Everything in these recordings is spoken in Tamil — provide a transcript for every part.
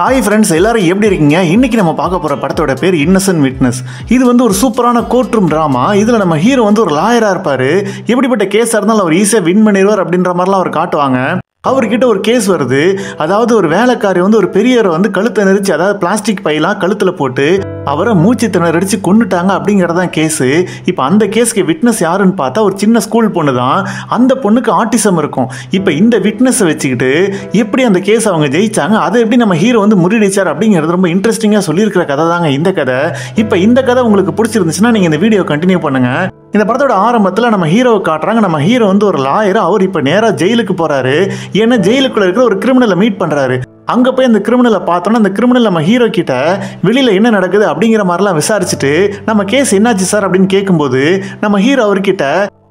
ஹாய் ஃப்ரெண்ட்ஸ், எல்லாரும் எப்படி இருக்கீங்க? இன்னைக்கு நம்ம பார்க்க போற படத்தோட பேர் இன்னசென்ட் விட்னஸ். இது வந்து ஒரு சூப்பரான கோர்ட் ரூம் டிராமா. இதுல நம்ம ஹீரோ வந்து ஒரு லாயரா இருப்பாரு. எப்படிப்பட்ட கேஸா இருந்தாலும் அவர் ஈஸியா வின் பண்ணிடுவார் அப்படின்ற மாதிரிலாம் அவர் காட்டுவாங்க. அவர்கிட்ட ஒரு கேஸ் வருது. அதாவது ஒரு வேலைக்காரி வந்து ஒரு பெரியவரை வந்து கழுத்தை நெரிச்சு, அதாவது பிளாஸ்டிக் பையெல்லாம் கழுத்துல போட்டு அவரை மூச்சு திணறடிச்சு கொன்னுட்டாங்க அப்படிங்கறதான் கேஸ். இப்போ அந்த கேஸ்க்கு விட்னஸ் யாருன்னு பார்த்தா ஒரு சின்ன ஸ்கூல் பொண்ணு தான். அந்த பொண்ணுக்கு ஆட்டிசம் இருக்கும். இப்போ இந்த விட்னஸை வச்சுக்கிட்டு எப்படி அந்த கேஸ் அவங்க ஜெயிச்சாங்க, அதை எப்படி நம்ம ஹீரோ வந்து முறியடிச்சார் அப்படிங்கிறது ரொம்ப இன்ட்ரெஸ்டிங்கா சொல்லியிருக்கிற கதை தாங்க இந்த கதை. இப்போ இந்த கதை உங்களுக்கு பிடிச்சிருந்துச்சுன்னா நீங்க இந்த வீடியோ கண்டினியூ பண்ணுங்க. இந்த படத்தோட ஆரம்பத்தில் நம்ம ஹீரோவை காட்டுறாங்க. நம்ம ஹீரோ வந்து ஒரு லாயர். அவர் இப்போ நேராக ஜெயிலுக்கு போறாரு. ஏன்னா ஜெயிலுக்குள்ள இருக்கிற ஒரு கிரிமினலை மீட் பண்றாரு. அங்க போய் அந்த கிரிமினலை பார்த்தோன்னா அந்த கிரிமினல் நம்ம ஹீரோ கிட்ட வெளியில என்ன நடக்குது அப்படிங்கிற மாதிரிலாம் விசாரிச்சுட்டு நம்ம கேஸ் என்னாச்சு சார் அப்படின்னு கேட்கும்போது நம்ம ஹீரோ அவர்கிட்ட,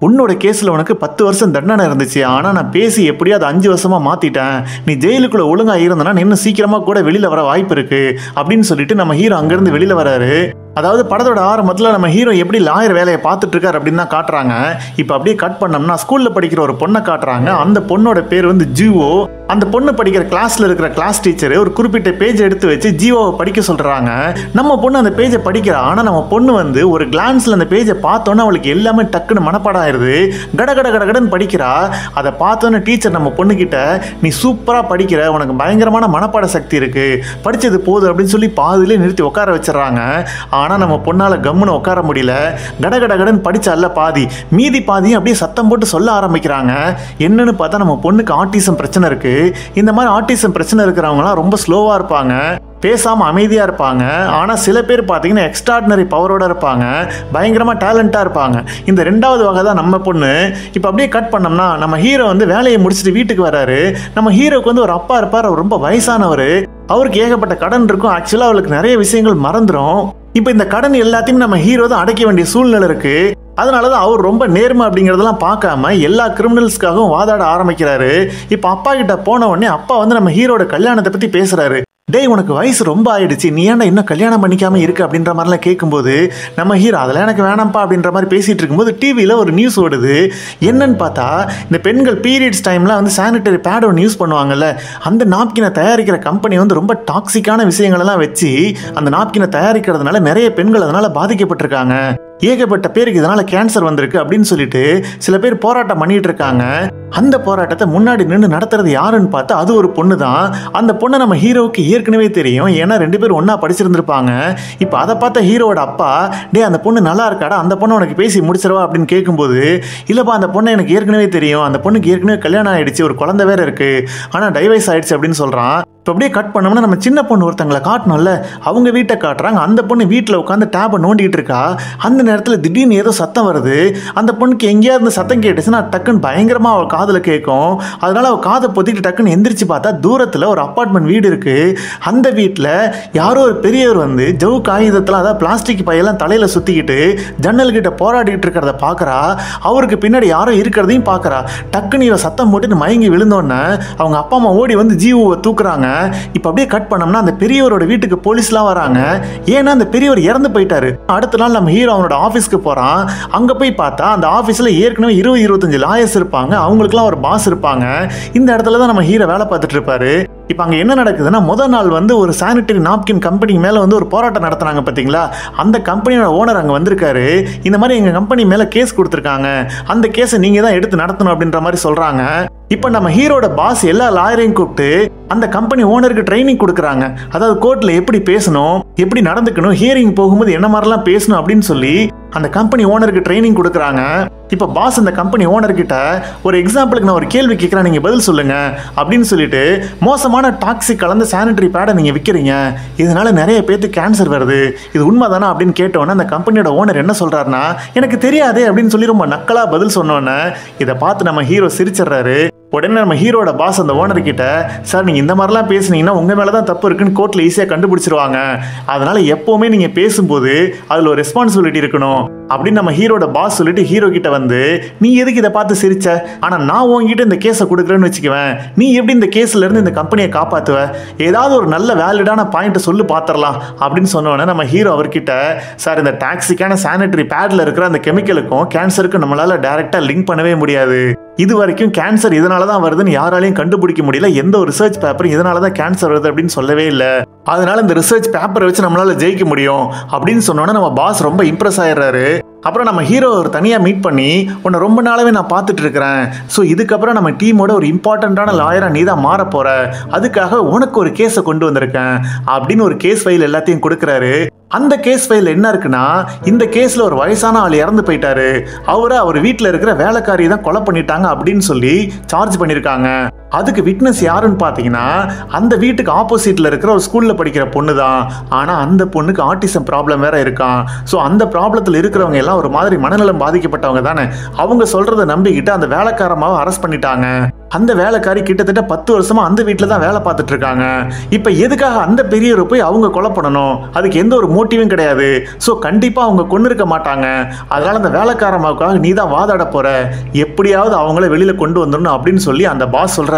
உன்னோட கேஸில் உனக்கு 10 வருஷம் தண்டனை இருந்துச்சு, ஆனால் நான் பேசி எப்படியோ அதை 5 வருஷமா மாத்திட்டேன். நீ ஜெயிலுக்குள்ள ஒழுங்கா இருந்தனா இன்னும் சீக்கிரமா கூட வெளியில வர வாய்ப்பு இருக்கு அப்படின்னு சொல்லிட்டு நம்ம ஹீரோ அங்கிருந்து வெளியில வராரு. அதாவது படத்தோட ஆரம்பத்தில் நம்ம ஹீரோ எப்படி லாயர் வேலையை பார்த்துட்டு இருக்காரு அப்படின்னு தான் காட்டுறாங்க. இப்போ அப்படியே கட் பண்ணோம்னா ஸ்கூல்ல படிக்கிற ஒரு பொண்ணை காட்டுறாங்க. அந்த பொண்ணோட பேர் வந்து ஜீவோ. அந்த பொண்ணு படிக்கிற கிளாஸ்ல இருக்கிற கிளாஸ் டீச்சர் ஒரு குறிப்பிட்ட பேஜ் எடுத்து வச்சு ஜீவோவை படிக்க சொல்றாங்க. நம்ம பொண்ணு அந்த பேஜை படிக்கிறா. ஆனா நம்ம பொண்ணு வந்து ஒரு கிளான்ஸ்ல அந்த பேஜை பார்த்தோன்னா அவளுக்கு எல்லாமே டக்குன்னு மனப்பாடம் ஆயிருது. கட கட கடன்னு படிக்கிறா. அதை பார்த்தோன்னே டீச்சர் நம்ம பொண்ணு கிட்ட, நீ சூப்பரா படிக்கிற, உனக்கு பயங்கரமான மனப்பாட சக்தி இருக்கு, படிச்சது போதும் அப்படின்னு சொல்லி பாதியிலே நிறுத்தி உட்கார வச்சிடறாங்க. ஆனா நம்ம பொண்ணால கம்முன்னு உட்கார முடியல. கட கட கடன்னு படிச்சால பாதி, மீதி பாதியும் அப்படியே சத்தம் போட்டு சொல்ல ஆரம்பிக்கிறாங்க. என்னன்னு பார்த்தா நம்ம பொண்ணுக்கு ஆட்டிசம் பிரச்சனை இருக்கு. இந்த மாதிரி ஆட்டிசம் பிரச்சனை இருக்கிறவங்களாம் ரொம்ப ஸ்லோவா இருப்பாங்க, பேசாம அமைதியா இருப்பாங்க. ஆனா சில பேர் பாத்தீங்கன்னா எக்ஸ்ட்ராடினரி பவரோட இருப்பாங்க, பயங்கரமா டேலண்டா இருப்பாங்க. இந்த ரெண்டாவது வகை தான் நம்ம பொண்ணு. இப்ப அப்படியே கட் பண்ணோம்னா நம்ம ஹீரோ வந்து வேலையை முடிச்சுட்டு வீட்டுக்கு வராரு. நம்ம ஹீரோக்கு வந்து ஒரு அப்பா இருப்பார். அவர் ரொம்ப வயசானவர். அவருக்கு ஏகப்பட்ட கடன் இருக்கும். ஆக்சுவலா அவருக்கு நிறைய விஷயங்கள் மறந்துடும். இப்ப இந்த கடன் எல்லாத்தையும் நம்ம ஹீரோ தான் அடைக்க வேண்டிய சூழ்நிலை இருக்கு. அதனாலதான் அவர் ரொம்ப நேர்மை அப்படிங்கறதெல்லாம் பார்க்காம எல்லா கிரிமினல்ஸ்க்காகவும் வாதாட ஆரம்பிக்கிறாரு. இப்ப அப்பா கிட்ட போன உடனே அப்பா வந்து நம்ம ஹீரோட கல்யாணத்தை பத்தி பேசுறாரு. டேய், உனக்கு வயசு ரொம்ப ஆயிடுச்சு, நீ ஏன்டா இன்னும் கல்யாணம் பண்ணிக்காம இருக்கு அப்படின்ற மாதிரிலாம் கேட்கும்போது நம்ம ஹீரோ அதெல்லாம் எனக்கு வேணாம்ப்பா அப்படின்ற மாதிரி பேசிட்டு இருக்கும்போது டிவியில் ஒரு நியூஸ் ஓடுது. என்னன்னு பார்த்தா, இந்த பெண்கள் பீரியட்ஸ் டைம்ல வந்து சானிட்டரி பேட் ஒன்று யூஸ் பண்ணுவாங்கல்ல, அந்த நாப்கினை தயாரிக்கிற கம்பெனி வந்து ரொம்ப டாக்ஸிக்கான விஷயங்கள் எல்லாம் வச்சு அந்த நாப்கினை தயாரிக்கிறதுனால நிறைய பெண்கள் அதனால பாதிக்கப்பட்டிருக்காங்க. ஏகப்பட்ட பேருக்கு இதனால கேன்சர் வந்திருக்கு அப்படின்னு சொல்லிட்டு சில பேர் போராட்டம் பண்ணிட்டு இருக்காங்க. அந்த போராட்டத்தை முன்னாடி நின்று நடத்துறது யாருன்னு பார்த்தா அது ஒரு பொண்ணு தான். அந்த பொண்ணை நம்ம ஹீரோவுக்கு ஏற்கனவே தெரியும். ஏன்னா 2 பேரும் ஒன்னா படிச்சிருந்திருப்பாங்க. இப்போ அதை பார்த்த ஹீரோவோட அப்பா, டே அந்த பொண்ணு நல்லா இருக்காடா, அந்த பொண்ணை உனக்கு பேசி முடிச்சிருவா அப்படின்னு கேட்கும்போது, இல்லப்பா அந்த பொண்ணை எனக்கு ஏற்கனவே தெரியும், அந்த பொண்ணுக்கு ஏற்கனவே கல்யாணம் ஆயிடுச்சு, ஒரு குழந்தை வேற இருக்கு, ஆனா டைவர்ஸ் ஆயிடுச்சு அப்படின்னு சொல்றான். இப்போ அப்படியே கட் பண்ணோம்னா நம்ம சின்ன பொண்ணு ஒருத்தங்களை காட்டணும்ல, அவங்க வீட்டை காட்டுறாங்க. அந்த பொண்ணு வீட்டில் உட்காந்து டேபை நோண்டிட்டு இருக்கா. அந்த நேரத்தில் திடீர்னு ஏதோ சத்தம் வருது. அந்த பொண்ணுக்கு எங்கேயாவது சத்தம் கேட்டுச்சுன்னா டக்குன்னு பயங்கரமா அவள் காதில் கேட்கும். அதனால அவள் காதை பொத்திட்டு டக்குன்னு எந்திரிச்சு பார்த்தா தூரத்தில் ஒரு அப்பார்ட்மெண்ட் வீடு இருக்கு. அந்த வீட்டில் யாரோ ஒரு பெரியவர் வந்து ஜவு காகிதத்தில், அதாவது பிளாஸ்டிக் பையெல்லாம் தலையில சுத்திக்கிட்டு ஜன்னல் கிட்ட போராடிட்டு இருக்கிறத பார்க்கறா. அவருக்கு பின்னாடி யாரோ இருக்கிறதையும் பார்க்கறா. டக்குன்னு இவ சத்தம் போட்டு மயங்கி விழுந்தோடனே அவங்க அப்பா அம்மா ஓடி வந்து ஜீவுவை தூக்குறாங்க. இப்ப அப்படியே கட் பண்ணோம்னா அந்த பெரியவரோட வீட்டுக்கு போலீஸ்லாம் வராங்க. ஏன்னா அந்த பெரியவர் இறந்து போயிட்டாரு. அடுத்த நாள் நம்ம ஹீரோ அவனோட ஆபீஸ்க்கு போறான். அங்க போய் பார்த்தா அந்த ஆபீஸ்ல ஏற்கனவே 20-25 லாயர்ஸ் இருப்பாங்க. அவங்களுக்குலாம் ஒரு பாஸ் இருப்பாங்க. இந்த இடத்துல தான் நம்ம ஹீரோ வேலை பார்த்துட்டு இருப்பாரு. இப்போ அங்கே என்ன நடக்குதுன்னா, முதல் நாள் வந்து ஒரு சானிட்டரி நாப்கின் கம்பெனி மேலே வந்து ஒரு போராட்டம் நடத்துனாங்க பார்த்தீங்களா, அந்த கம்பெனியோட ஓனர் அங்கே வந்திருக்காரு. இந்த மாதிரி எங்கள் கம்பெனி மேலே கேஸ் கொடுத்துருக்காங்க, அந்த கேஸை நீங்கள் தான் எடுத்து நடத்தணும் அப்படின்ற மாதிரி சொல்கிறாங்க. இப்போ நம்ம ஹீரோட பாஸ் எல்லா லாயரையும் கூப்பிட்டு அந்த கம்பெனி ஓனருக்கு ட்ரைனிங் கொடுக்குறாங்க. அதாவது கோர்ட்டில் எப்படி பேசணும், எப்படி நடந்துக்கணும், ஹியரிங் போகும்போது என்ன மாதிரிலாம் பேசணும் அப்படின்னு சொல்லி அந்த கம்பெனி ஓனருக்கு ட்ரைனிங் கொடுக்குறாங்க. இப்போ பாஸ் அந்த கம்பெனி ஓனர்கிட்ட, ஒரு எக்ஸாம்பிளுக்கு நான் ஒரு கேள்வி கேட்குறேன், நீங்கள் பதில் சொல்லுங்க அப்படின்னு சொல்லிட்டு, மோசமான டாக்ஸிக் கலந்த சானிட்டரி பேடை நீங்கள் விற்கிறீங்க, இதனால நிறைய பேருக்கு கேன்சர் வருது, இது உண்மைதானா அப்படின்னு கேட்டோன்னே அந்த கம்பெனியோட ஓனர் என்ன சொல்றாருன்னா, எனக்கு தெரியாதே அப்படின்னு சொல்லி ரொம்ப நக்கலா பதில் சொன்னோன்னே இதை பார்த்து நம்ம ஹீரோ சிரிச்சிடுறாரு. உடனே நம்ம ஹீரோட பாஸ் அந்த ஓனர் கிட்ட, சார் நீங்க இந்த மாதிரிலாம் பேசுனீங்கன்னா உங்க மேலதான் தப்பு இருக்குன்னு கோர்ட்ல ஈஸியா கண்டுபிடிச்சிருவாங்க, அதனால எப்பவுமே நீங்க பேசும்போது அதுல ஒரு ரெஸ்பான்சிபிலிட்டி இருக்கணும் அப்படின்னு நம்ம ஹீரோட பாஸ் சொல்லிட்டு ஹீரோ கிட்ட வந்து, நீ எதுக்கு இதை பார்த்து சிரிச்ச, ஆனா நான் உங்ககிட்ட இந்த கேஸை கொடுக்குறேன்னு வச்சுக்குவேன், நீ எப்படி இந்த கேஸ்ல இருந்து இந்த கம்பெனியை காப்பாத்துவ, ஏதாவது ஒரு நல்ல வேலிடான பாயிண்ட் சொல்லு பாத்திரலாம் அப்படின்னு சொன்னோன்னே நம்ம ஹீரோ அவர்கிட்ட, சார் இந்த டாக்ஸிக்கான சானிட்டரி பேட்ல இருக்கிற அந்த கெமிக்கலுக்கும் கேன்சருக்கும் நம்மளால டைரக்டா லிங்க் பண்ணவே முடியாது, இது வரைக்கும் கேன்சர் இதனால தான் வருதுன்னு யாராலையும் கண்டுபிடிக்க முடியல, எந்த ஒரு ரிசர்ச் பேப்பரும் இதனால தான் கேன்சர் வருது அப்படின்னு சொல்லவே இல்லை. அதனால இந்த ரிசர்ச் பேப்பரை வச்சு நம்மளால ஜெயிக்க முடியும் அப்படின்னு சொன்னோன்னே நம்ம பாஸ் ரொம்ப இம்ப்ரெஸ் ஆயிடுறாரு. அப்புறம் நம்ம ஹீரோ ஒரு தனியாக மீட் பண்ணி, உன்னை ரொம்ப நாளாவே நான் பார்த்துட்டு இருக்கிறேன், ஸோ இதுக்கப்புறம் நம்ம டீமோட ஒரு இம்பார்ட்டண்ட்டான லாயராக நீ தான் மாற போற, அதுக்காக உனக்கு ஒரு கேஸை கொண்டு வந்திருக்கேன் அப்படின்னு ஒரு கேஸ் ஃபைல் எல்லாத்தையும் கொடுக்குறாரு. அந்த கேஸ் ஃபைல் என்ன இருக்குன்னா, இந்த கேஸில் ஒரு வயசான ஆள் இறந்து போயிட்டாரு, அவர் வீட்டில் இருக்கிற வேலைக்காரி தான் கொலை பண்ணிட்டாங்க அப்படின்னு சொல்லி சார்ஜ் பண்ணியிருக்காங்க. அதுக்கு விட்னஸ் யாருன்னு பார்த்தீங்கன்னா, அந்த வீட்டுக்கு ஆப்போசிட்டில் இருக்கிற ஒரு ஸ்கூலில் படிக்கிற பொண்ணு தான். ஆனால் அந்த பொண்ணுக்கு ஆட்டிசம் ப்ராப்ளம் வேற இருக்கான். ஸோ அந்த ப்ராப்ளத்தில் இருக்கிறவங்க எல்லாம் ஒரு மாதிரி மனநலம் பாதிக்கப்பட்டவங்க தானே. அவங்க சொல்றதை நம்பிக்கிட்டு அந்த வேலைக்காரமாவை அரெஸ்ட் பண்ணிட்டாங்க. அந்த வேலைக்காரி கிட்டத்தட்ட 10 வருஷமா அந்த வீட்டில் தான் வேலை பார்த்துட்டு இருக்காங்க. இப்போ எதுக்காக அந்த பெரியவரை போய் அவங்க கொலை பண்ணணும்? அதுக்கு எந்த ஒரு மோட்டிவும் கிடையாது. ஸோ கண்டிப்பாக அவங்க கொண்டு இருக்க மாட்டாங்க. அதனால அந்த வேலைக்காரமாவுக்காக நீ தான் வாதாட போற, எப்படியாவது அவங்கள வெளியில கொண்டு வந்துடணும் அப்படின்னு சொல்லி அந்த பாஸ் சொல்றாரு.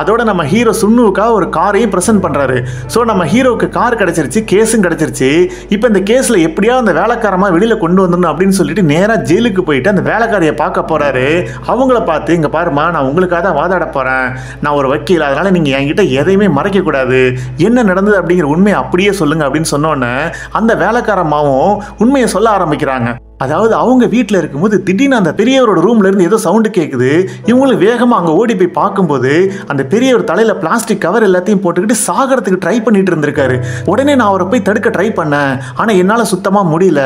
அதோட நம்ம ஹீரோ சுன்னுவுக்காக ஒரு காரையும் பிரசன்ட் பண்றாரு. ஸோ நம்ம ஹீரோவுக்கு கார் கிடைச்சிருச்சு, கேஸும் கிடைச்சிருச்சு. இப்போ இந்த கேஸ்ல எப்படியாவது அந்த வேலைக்காரமா வெளியில கொண்டு வந்துடணும் அப்படின்னு சொல்லிட்டு நேராக ஜெயிலுக்கு போயிட்டு அந்த வேலைக்காரியை பார்க்க போறாரு. அவங்கள பார்த்து, இங்க பாருமா, நான் உங்களுக்காக தான் வாதாட போறேன், நான் ஒரு வக்கீல், அதனால நீங்க என்கிட்ட எதையுமே மறைக்க கூடாது, என்ன நடந்தது அப்படிங்கிற உண்மையை அப்படியே சொல்லுங்க அப்படின்னு சொன்னோன்னே அந்த வேலைக்காரமாவும் உண்மையை சொல்ல ஆரம்பிக்கிறாங்க. அதாவது அவங்க வீட்டில் இருக்கும்போது திடீர்னு அந்த பெரியவரோட ரூம்ல இருந்து ஏதோ சவுண்டு கேட்குது. இவங்களும் வேகமாக அங்கே ஓடி போய் பார்க்கும்போது அந்த பெரியவர் தலையில பிளாஸ்டிக் கவர் எல்லாத்தையும் போட்டுக்கிட்டு சாகிறதுக்கு ட்ரை பண்ணிட்டு இருந்திருக்காரு. உடனே நான் அவரை போய் தடுக்க ட்ரை பண்ணேன், ஆனால் என்னால் சுத்தமாக முடியல,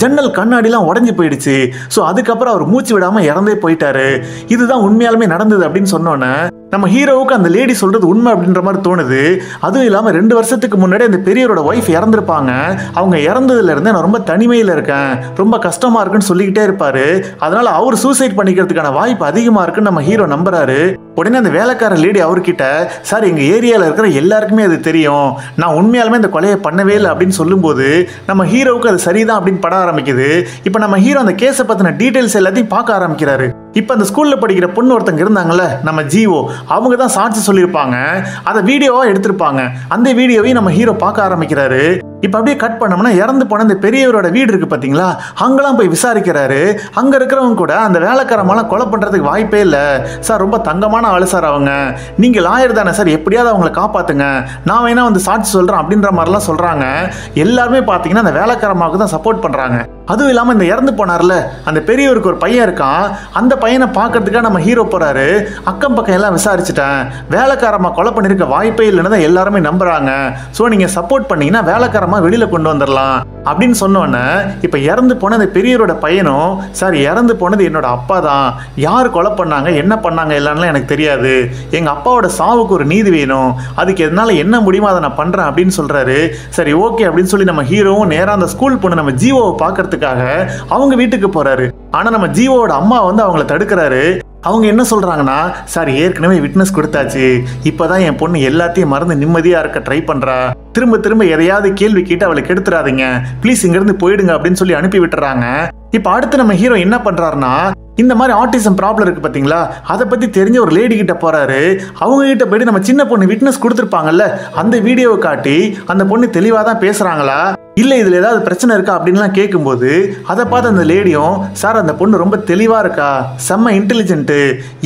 ஜன்னல் கண்ணாடிலாம் உடஞ்சி போயிடுச்சு. ஸோ அதுக்கப்புறம் அவர் மூச்சு விடாமல் இறந்தே போயிட்டாரு. இதுதான் உண்மையாலுமே நடந்தது அப்படின்னு சொன்னோன்னே நம்ம ஹீரோவுக்கு அந்த லேடி சொல்றது உண்மை அப்படின்ற மாதிரி தோணுது. அதுவும் இல்லாமல் 2 வருஷத்துக்கு முன்னாடி அந்த பெரியவரோட ஒய்ஃப் இறந்துருப்பாங்க. அவங்க இறந்ததுல இருந்து நான் ரொம்ப தனிமையில் இருக்கேன், ரொம்ப கஷ்டமா இருக்குன்னு சொல்லிக்கிட்டே இருப்பாரு. அதனால அவர் சூசைட் பண்ணிக்கிறதுக்கான வாய்ப்பு அதிகமா இருக்குன்னு நம்ம ஹீரோ நம்புறாரு. உடனே அந்த வேலைக்கார லேடி அவர்கிட்ட, சார் எங்க ஏரியாவில் இருக்கிற எல்லாருக்குமே அது தெரியும், நான் உண்மையாலுமே இந்த கொலையை பண்ணவே இல்லை அப்படின்னு சொல்லும்போது நம்ம ஹீரோவுக்கு அது சரிதான் அப்படின்னு பட ஆரம்பிக்குது. இப்போ நம்ம ஹீரோ அந்த கேஸை பத்தின டீடைல்ஸ் எல்லாத்தையும் பார்க்க ஆரம்பிக்கிறாரு. இப்போ அந்த ஸ்கூல்ல படிக்கிற பொண்ணு ஒருத்தங்க இருந்தாங்கல்ல, நம்ம ஜீவோ, அவங்க தான் சாட்சி சொல்லியிருப்பாங்க, அதை வீடியோவா எடுத்திருப்பாங்க. அந்த வீடியோவையும் நம்ம ஹீரோ பார்க்க ஆரம்பிக்கிறாரு. இப்போ அப்படியே கட் பண்ணோம்னா இறந்து போன அந்த பெரியவரோட வீடு இருக்கு பார்த்தீங்களா, அங்கெல்லாம் போய் விசாரிக்கிறாரு. அங்கே இருக்கிறவங்க கூட அந்த வேலைக்காரமெல்லாம் கொலை பண்ணுறதுக்கு வாய்ப்பே இல்லை சார், ரொம்ப தங்கமான ஆளு சார் அவங்க, நீங்கள் லாயர் தானே சார், எப்படியாவது அவங்கள காப்பாற்றுங்க, நான் வேணா வந்து சாட்சி சொல்கிறேன் அப்படின்ற மாதிரிலாம் சொல்கிறாங்க. எல்லாருமே பார்த்தீங்கன்னா அந்த வேலைக்காரமாவுக்கு தான் சப்போர்ட் பண்ணுறாங்க. அதுவும் இல்லாமல் இந்த இறந்து போனார்ல அந்த பெரியவருக்கு ஒரு பையன் இருக்கான், அந்த பையனை பார்க்கறதுக்காக நம்ம ஹீரோ போகிறாரு. அக்கம் பக்கம் எல்லாம் விசாரிச்சுட்டேன், வேலைக்காரமாக கொலை பண்ணியிருக்க வாய்ப்பே இல்லைன்னு தான் எல்லாருமே நம்புகிறாங்க. ஸோ நீங்கள் சப்போர்ட் பண்ணீங்கன்னா வேலைக்காரமாக வெளியில் கொண்டு வந்துடலாம் அப்படின்னு சொன்னோன்னே இப்போ இறந்து போன அந்த பெரியவரோட பையனும், சார் இறந்து போனது என்னோட அப்பா தான், யார் கொலை பண்ணாங்க என்ன பண்ணாங்க எல்லாம்லாம் எனக்கு தெரியாது, எங்கள் அப்பாவோட சாவுக்கு ஒரு நீதி வேணும், அதுக்கு என்னால் என்ன முடியுமோ அதை நான் பண்ணுறேன் அப்படின்னு சொல்கிறாரு. சரி ஓகே அப்படின்னு சொல்லி நம்ம ஹீரோவும் நேராக அந்த ஸ்கூல் பொண்ணு நம்ம ஜீவோவை பார்க்கறதுக்காக அவங்க வீட்டுக்கு போறாரு. ஆனா நம்ம ஜீவோட அம்மா வந்து அவங்கள தடுக்கிறாரு. அவங்க என்ன சொல்றாங்கன்னா, சார் ஏற்கனவே விட்னஸ் கொடுத்தாச்சு, இப்பதான் என் பொண்ணு எல்லாத்தையும் மறந்து நிம்மதியா இருக்க ட்ரை பண்றா, திரும்ப திரும்ப எதையாவது கேள்வி கேட்டு அவளை கெடுத்துறாதீங்க, ப்ளீஸ் இங்கிருந்து போயிடுங்க அப்படின்னு சொல்லி அனுப்பி விட்டுறாங்க. இப்ப அடுத்து நம்ம ஹீரோ என்ன பண்றாருன்னா, இந்த மாதிரி ஆட்டிசம் ப்ராப்ளம் இருக்கு பாத்தீங்களா, அதை பத்தி தெரிஞ்ச ஒரு லேடி கிட்ட போறாரு. அவங்க கிட்ட போயிட்டு நம்ம சின்ன பொண்ணு விட்னஸ் கொடுத்துருப்பாங்கல்ல அந்த வீடியோவை காட்டி அந்த பொண்ணு தெளிவா தான் பேசுறாங்களா இல்ல இதுல ஏதாவது பிரச்சனை இருக்கா அப்படின்லாம் கேட்கும்போது அதை பார்த்து அந்த லேடியும், சார் அந்த பொண்ணு ரொம்ப தெளிவா இருக்கா, செம்ம இன்டெலிஜென்ட்,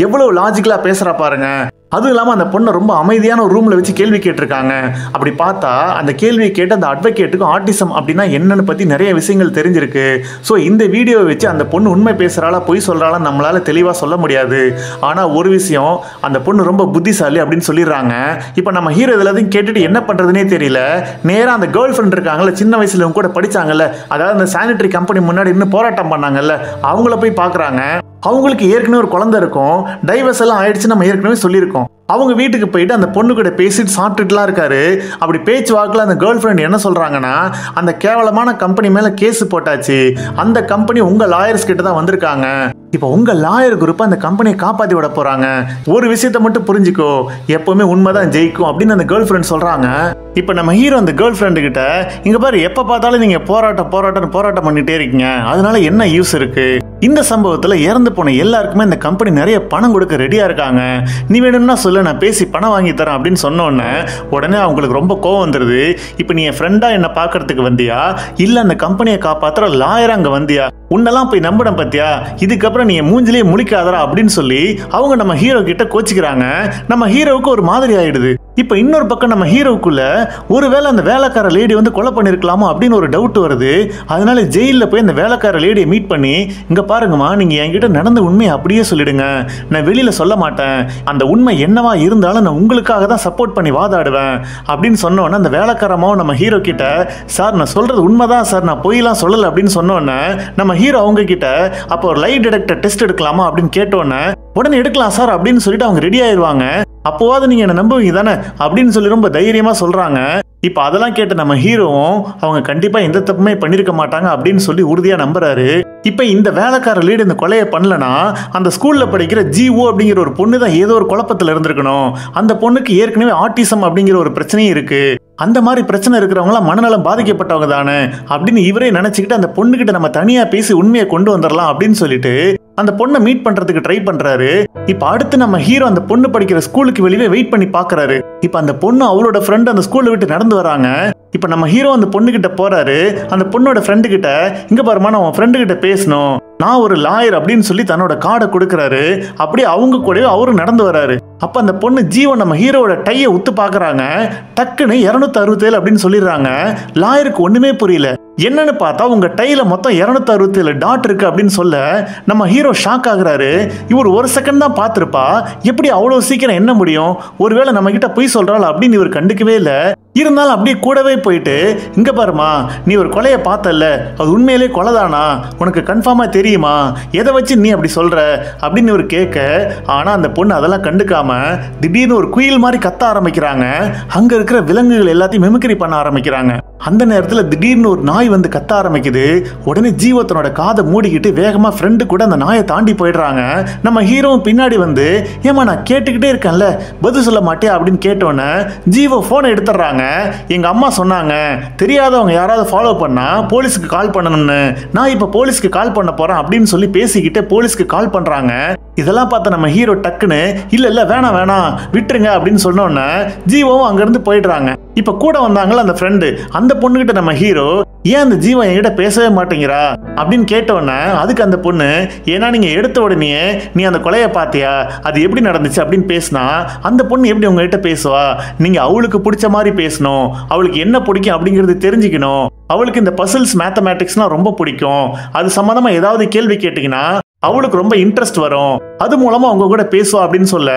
எவ்வளவு லாஜிக்கலா பேசுறா பாருங்க, அதுவும் இல்லாமல் அந்த பொண்ணை ரொம்ப அமைதியான ஒரு ரூமில் வச்சு கேள்வி கேட்டிருக்காங்க. அப்படி பார்த்தா அந்த கேள்வியை கேட்டு அந்த அட்வொகேட்டுக்கும் ஆட்டிசம் அப்படின்னா என்னன்னு பற்றி நிறைய விஷயங்கள் தெரிஞ்சிருக்கு. ஸோ இந்த வீடியோவை வச்சு அந்த பொண்ணு உண்மை பேசுகிறாளா பொய் சொல்கிறாளா நம்மளால தெளிவாக சொல்ல முடியாது. ஆனால் ஒரு விஷயம், அந்த பொண்ணு ரொம்ப புத்திசாலி அப்படின்னு சொல்லிடுறாங்க. இப்போ நம்ம ஹீரோ எல்லாத்தையும் கேட்டுட்டு என்ன பண்ணுறதுனே தெரியல. நேராக அந்த கேர்ள் ஃப்ரெண்ட் இருக்காங்கல்ல, சின்ன வயசுல கூட படித்தாங்கல்ல, அதாவது அந்த சானிட்டரி கம்பெனி முன்னாடி இன்னும் போராட்டம் பண்ணாங்கல்ல, அவங்கள போய் பார்க்குறாங்க. அவங்களுக்கு ஏற்கனவே ஒரு குழந்தை இருக்கும், டைவர்ஸ் எல்லாம் ஆயிடுச்சு நம்ம ஏற்கனவே சொல்லியிருக்கோம். அவங்க வீட்டுக்கு போயிட்டு அந்த பொண்ணு கூட பேசிட்டு சாப்பிட்டுலாம் இருக்காரு. அப்படி பேச்சு வாக்கில் அந்த கேர்ள் ஃப்ரெண்ட் என்ன சொல்றாங்கன்னா, அந்த கேவலமான கம்பெனி மேல கேஸ் போட்டாச்சு, அந்த கம்பெனி உங்க லாயர்ஸ் கிட்ட தான் வந்திருக்காங்க, இப்போ உங்க லாயர் குரூப் அந்த கம்பெனியை காப்பாற்றி விட போறாங்க, ஒரு விஷயத்த மட்டும் புரிஞ்சுக்கோ, எப்பவுமே உண்மைதான் ஜெயிக்கும் அப்படின்னு அந்த கேர்ள் ஃப்ரெண்ட் சொல்றாங்க. இப்போ நம்ம ஹீரோ அந்த கேர்ள் ஃப்ரெண்டு கிட்ட, இங்க பாரு எப்ப பார்த்தாலும் நீங்க போராட்டம் பண்ணிட்டே இருக்கீங்க, அதனால என்ன யூஸ் இருக்கு, இந்த சம்பவத்துல இறந்து போன எல்லாருக்குமே இந்த கம்பெனி நிறைய பணம் கொடுக்க ரெடியா இருக்காங்க, நீ வேணும்னா சொல்லு நான் பேசி பணம் வாங்கி தரேன் அப்படின்னு சொன்னோன்னே உடனே அவங்களுக்கு ரொம்ப கோவம் வந்துருது. இப்போ நீ என் ஃப்ரெண்டா என்ன பார்க்கறதுக்கு வந்தியா இல்ல அந்த கம்பெனியை காப்பாத்துற லாயரா அங்க வந்தியா, உன்னெல்லாம் போய் நம்பின பத்தியா, இதுக்கப்புறம் நீ மூஞ்சிலே முழிக்காதரா அப்படின்னு சொல்லி அவங்க நம்ம ஹீரோ கிட்ட கோச்சிக்கிறாங்க. நம்ம ஹீரோவுக்கு ஒரு மாதிரி ஆயிடுது. இப்ப இன்னொரு பக்கம் நம்ம ஹீரோவுக்குள்ள ஒருவேளை அந்த வேலைக்கார லேடி வந்து கொலை பண்ணிருக்கலாமா அப்படின்னு ஒரு டவுட் வருது. அதனால ஜெயில போய் அந்த வேலைக்கார லேடியை மீட் பண்ணி, இங்க பாருங்கம்மா, நீங்க என்கிட்ட நடந்த உண்மையை அப்படியே சொல்லிடுங்க, நான் வெளியில சொல்ல மாட்டேன், அந்த உண்மை என்னவா இருந்தாலும் நான் உங்களுக்காக தான் சப்போர்ட் பண்ணி வாதாடுவேன் அப்படின்னு சொன்னோன்னே அந்த வேலைக்காரமாவும் நம்ம ஹீரோ கிட்ட, சார் நான் சொல்றது உண்மைதான் சார், நான் பொய்லாம் சொல்லலை அப்படின்னு சொன்னோன்னே நம்ம ஹீரோ அவங்க கிட்ட, அப்போ ஒரு லை டிடெக்டர் டெஸ்ட் எடுக்கலாமா அப்படின்னு கேட்டோன்னே, உடனே எடுக்கலாம் சார் அப்படின்னு சொல்லிட்டு அவங்க ரெடி ஆயிடுவாங்க. அப்போவாது நீங்க என்ன நம்புவீங்க தானே அப்படின்னு சொல்லி ரொம்ப தைரியமா சொல்றாங்க. இப்ப அதெல்லாம் கேட்ட நம்ம ஹீரோவும் அவங்க கண்டிப்பா எந்த தப்புமே பண்ணிருக்க மாட்டாங்க அப்படின்னு சொல்லி உறுதியா நம்புறாரு. இப்ப இந்த வேலைக்கார லீடு இந்த கொலையை பண்ணலனா அந்த ஸ்கூல்ல படிக்கிற ஜிஓ அப்படிங்கிற ஒரு பொண்ணு தான் ஏதோ ஒரு குழப்பத்துல இருந்திருக்கணும். அந்த பொண்ணுக்கு ஏற்கனவே ஆட்டிசம் அப்படிங்கிற ஒரு பிரச்சனையும் இருக்கு. அந்த மாதிரி பிரச்சனை இருக்கிறவங்களாம் மனநலம் பாதிக்கப்பட்டவங்க தானே அப்படின்னு இவரே நினைச்சுக்கிட்டு அந்த பொண்ணுகிட்ட நம்ம தனியா பேசி உண்மையை கொண்டு வந்துடலாம் அப்படின்னு சொல்லிட்டு அந்த பொண்ணை மீட் பண்றதுக்கு ட்ரை பண்றாரு. இப்ப அடுத்து நம்ம ஹீரோ அந்த பொண்ணு படிக்கிற ஸ்கூலுக்கு வெளியே வெயிட் பண்ணி பாக்குறாரு. இப்ப அந்த பொண்ணு அவளோட ஃப்ரெண்ட் அந்த ஸ்கூல்ல விட்டு நடந்து வராங்க. இப்ப நம்ம ஹீரோ அந்த பொண்ணு கிட்ட போறாரு. அந்த பொண்ணோட ஃப்ரெண்டு கிட்ட, இங்க பாருமா, நான் உன் ஃப்ரெண்டு கிட்ட பேசணும், நான் ஒரு லாயர் அப்படின்னு சொல்லி தன்னோட கார்டை கொடுக்கறாரு. அப்படியே அவங்க கூடவே அவரும் நடந்து வராரு. அப்ப அந்த பொண்ணு ஜீவன் நம்ம ஹீரோட டையை உத்து பாக்குறாங்க. டக்குன்னு 267 அப்படின்னு சொல்லிடுறாங்க. லாயருக்கு ஒண்ணுமே புரியல. என்னன்னு பார்த்தா உங்க டைல மொத்தம் 267 டாட் இருக்கு அப்படின்னு சொல்ல நம்ம ஹீரோ ஷாக் ஆகுறாரு. இவர் ஒரு செகண்ட் தான் பார்த்திருப்பா, எப்படி அவ்வளவு சீக்கிரம் என்ன முடியும், ஒருவேளை நம்ம கிட்ட பொய் சொல்றாள் அப்படின்னு இவர் கண்டுக்கவே இல்லை. இருந்தாலும் அப்படியே கூடவே போயிட்டு, இங்க பாருமா, நீ ஒரு கொலையை பார்த்தல, அது உண்மையிலே கொலைதானா, உனக்கு கன்ஃபார்மா தெரியுமா, எதை வச்சு நீ அப்படி சொல்ற அப்படின்னு இவர் கேட்க, ஆனா அந்த பொண்ணு அதெல்லாம் கண்டுக்காம திடீர்னு ஒரு குயில் மாதிரி கத்த ஆரம்பிக்கிறாங்க. அங்க இருக்கிற விலங்குகள் எல்லாத்தையும் மிமிக்ரி பண்ண ஆரம்பிக்கிறாங்க. அந்த நேரத்தில் திடீர்னு ஒரு நாய் வந்து கத்த ஆரம்பிக்குது. உடனே ஜீவத்தனோட காதை மூடிக்கிட்டு வேகமா ஃப்ரெண்டு கூட அந்த நாயை தாண்டி போயிடுறாங்க. நம்ம ஹீரோவும் பின்னாடி வந்து, ஏமா நான் கேட்டுக்கிட்டே இருக்கேன்ல, பதில் சொல்ல மாட்டியா அப்படின்னு கேட்டோன்னே ஜீவோ போனை எடுத்துடுறாங்க. எங்க அம்மா சொன்னாங்க, தெரியாதவங்க யாராவது ஃபாலோ பண்ணா போலீஸுக்கு கால் பண்ணணும்னு, நான் இப்ப போலீஸ்க்கு கால் பண்ண போறேன் அப்படின்னு சொல்லி பேசிக்கிட்டு போலீஸ்க்கு கால் பண்றாங்க. இதெல்லாம் பார்த்த நம்ம ஹீரோ டக்குன்னு, இல்ல இல்ல வேணாம் வேணாம் விட்டுருங்க அப்படின்னு சொன்னோன்னே ஜீவோவும் அங்கிருந்து போயிடுறாங்க. இப்ப கூட வந்தாங்களா அந்த ஃப்ரெண்டு, அந்த பொண்ணுகிட்ட நம்ம ஹீரோ, ஏன் அந்த ஜீவன் என்கிட்ட பேசவே மாட்டேங்கிறா அப்படின்னு கேட்டோன்னே அதுக்கு அந்த பொண்ணு, ஏன்னா நீங்க எடுத்த உடனே நீ அந்த கொலையை பார்த்தியா, அது எப்படி நடந்துச்சு அப்படின்னு பேசினா அந்த பொண்ணு எப்படி உங்ககிட்ட பேசுவா, நீங்க அவளுக்கு பிடிச்ச மாதிரி பேசணும், அவளுக்கு என்ன பிடிக்கும் அப்படிங்கிறது தெரிஞ்சுக்கணும், அவளுக்கு இந்த பசில்ஸ் மேத்தமேட்டிக்ஸ்லாம் ரொம்ப பிடிக்கும், அது சம்பந்தமா ஏதாவது கேள்வி கேட்டீங்கன்னா அவளுக்கு ரொம்ப இன்ட்ரெஸ்ட் வரும், அது மூலமா அவங்க கூட பேசுவா அப்படின்னு சொல்ல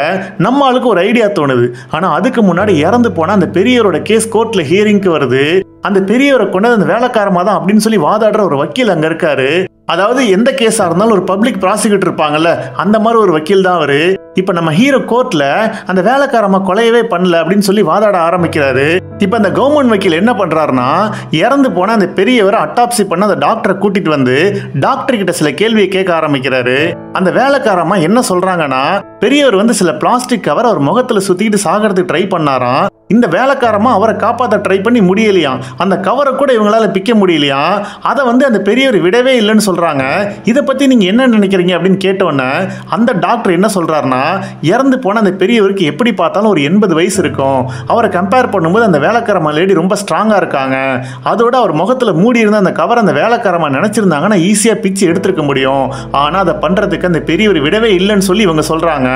நம்ம ஆளுக்கு ஒரு ஐடியா தோணுது. ஆனா அதுக்கு முன்னாடி இறந்து போன அந்த பெரியவரோட கேஸ் கோர்ட்ல ஹியரிங்க்கு வருது. அந்த பெரியவரை கொண்டது அந்த வேலைக்காரமா தான் அப்படின்னு சொல்லி வாதாடுற ஒரு வக்கீல் அங்க இருக்காரு. அதாவது எந்த கேஸா இருந்தாலும் ஒரு பப்ளிக் ப்ராசிக்யூட்டர் இருப்பாங்கல்ல, அந்த மாதிரி ஒரு வக்கீல் தான் அவரு. இப்ப நம்ம ஹீரோ கோர்ட்ல அந்த வேலைக்காரமா கொலையவே பண்ணல அப்படின்னு சொல்லி வாதாட ஆரம்பிக்கிறாரு. இப்ப அந்த கவர்மெண்ட் வக்கீல் என்ன பண்றாருன்னா, இறந்து போன அந்த பெரியவரை அட்டாப்சி பண்ண அந்த டாக்டரை கூட்டிட்டு வந்து டாக்டர் கிட்ட சில கேள்வியை கேட்க ஆரம்பிக்கிறாரு. அந்த வேலைக்காரமா என்ன சொல்றாங்கன்னா, பெரியவர் வந்து சில பிளாஸ்டிக் கவர் அவர் முகத்துல சுத்திட்டு சாகிறதுக்கு ட்ரை பண்ணாராம். இந்த வேலைக்காரமா அவரை காப்பாற்ற ட்ரை பண்ணி முடியலையாம், அந்த கவரை கூட இவங்களால பிக்க முடியலையா, அதை வந்து அந்த பெரியவர் விடவே இல்லைன்னு சொல்றாங்க. இதை பத்தி நீங்க என்ன நினைக்கிறீங்க அப்படின்னு கேட்டோன்னே அந்த டாக்டர் என்ன சொல்றாருன்னா, இறந்து போன அந்த பெரியவருக்கு எப்படி பார்த்தாலும் ஒரு 80 வயசு இருக்கும், அவரை கம்பேர் பண்ணும்போது அந்த வேலைக்காரமா லேடி ரொம்ப ஸ்ட்ராங்கா இருக்காங்க, அதோட அவர் முகத்துல மூடி இருந்த அந்த கவர் அந்த வேலைக்காரமா நினைச்சிருந்தாங்கன்னா ஈஸியா பிச்சு எடுத்துருக்க முடியும், ஆனா அதை பண்றதுக்கு அந்த பெரியவர் விடவே இல்லைன்னு சொல்லி இவங்க சொல்றாங்க.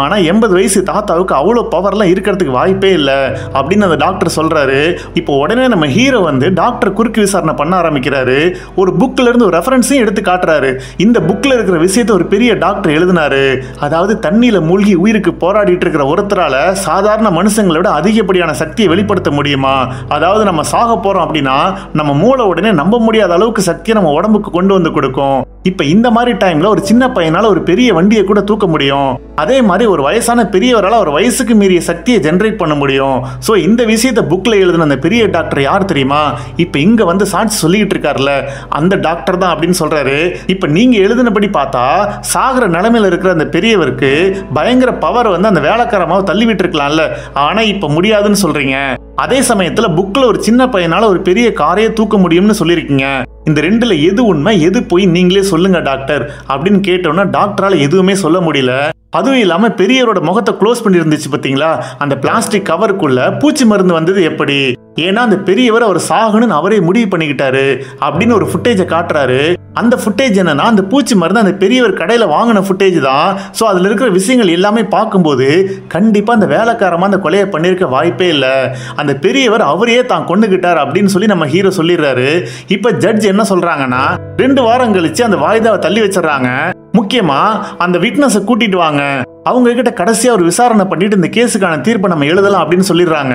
ஆனா 80 வயசு தாத்தாவுக்கு அவ்வளவு பவர்லாம் இருக்கிறதுக்கு வாய்ப்பே இல்லை அப்படின்னு அந்த டாக்டர் சொல்றாரு. இப்போ உடனே நம்ம ஹீரோ வந்து டாக்டர் குறுக்கு விசாரணை பண்ண ஆரம்பிக்கிறாரு. ஒரு புக்ல இருந்து ஒரு ரெஃபரன்ஸையும் எடுத்து காட்டுறாரு. இந்த புக்ல இருக்கிற விஷயத்தை ஒரு பெரிய டாக்டர் எழுதினாரு. அதாவது தண்ணியில மூழ்கி உயிருக்கு போராடிட்டு இருக்கிற ஒருத்தரால சாதாரண மனுஷங்களோட அதிகப்படியான சக்தியை வெளிப்படுத்த முடியுமா, அதாவது நம்ம சாக போறோம் அப்படின்னா நம்ம மூளை உடனே நம்ப முடியாத அளவுக்கு சக்தியை நம்ம உடம்புக்கு கொண்டு வந்து கொடுக்கும். இப்ப இந்த மாதிரி டைம்ல ஒரு சின்ன பையனால ஒரு பெரிய வண்டியை கூட தூக்க முடியும், அதே மாதிரி ஒரு வயசான பெரியவரால ஒரு வயசுக்கு மீறிய சக்தியை ஜெனரேட் பண்ண முடியும். சோ இந்த விஷயத்தை புக்ல எழுதின அந்த பெரிய டாக்டர் யார் தெரியுமா, இப்ப இங்க வந்து சாட்சி சொல்லிட்டு இருக்காருல்ல அந்த டாக்டர் தான் அப்படின்னு சொல்றாரு. இப்ப நீங்க எழுதினபடி பார்த்தா சாகர நிலைமையில இருக்கிற அந்த பெரியவருக்கு பயங்கர பவர் வந்து அந்த வேலைக்காரமாவை தள்ளி விட்டு இருக்கலாம்ல, ஆனா இப்ப முடியாதுன்னு சொல்றீங்க. அதே சமயத்துல புக்ல ஒரு சின்ன பையனால ஒரு பெரிய காரையே தூக்க முடியும்னு சொல்லிருக்கீங்க. இந்த ரெண்டுல எது உண்மை எது போய் நீங்களே சொல்லுங்க டாக்டர் அப்படின்னு கேட்டோம்னா டாக்டரால எதுவுமே சொல்ல முடியல. அதுவும் இல்லாம பெரியவரோட முகத்தை க்ளோஸ் பண்ணி இருந்துச்சு பாத்தீங்களா, அந்த பிளாஸ்டிக் கவருக்குள்ள பூச்சி மருந்து வந்தது எப்படி? ஏன்னா அந்த பெரியவர் அவர் சாகணும்னு அவரே முடிவு பண்ணிக்கிட்டாரு அப்படின்னு ஒரு ஃபுட்டேஜை காட்டுறாரு. அந்த ஃபுட்டேஜ் என்னன்னா, அந்த பூச்சி மருந்து அந்த பெரியவர் கடையில் வாங்கின ஃபுட்டேஜ் தான். ஸோ அதில் இருக்கிற விஷயங்கள் எல்லாமே பார்க்கும்போது கண்டிப்பாக அந்த வேலைக்காரமாக அந்த கொலையை பண்ணியிருக்க வாய்ப்பே இல்லை. அந்த பெரியவர் அவரையே தான் கொண்டுகிட்டார் அப்படின்னு சொல்லி நம்ம ஹீரோ சொல்லிடுறாரு. இப்போ ஜட்ஜ் என்ன சொல்றாங்கன்னா, 2 வாரம் கழிச்சு அந்த வாய்தாவை தள்ளி வச்சிடறாங்க. முக்கியமா அந்த விட்னஸை கூட்டிட்டு வாங்க, அவங்க கிட்ட கடைசியா ஒரு விசாரணை பண்ணிட்டு இந்த கேஸுக்கான தீர்ப்பை நம்ம எழுதலாம் அப்படின்னு சொல்லிடுறாங்க.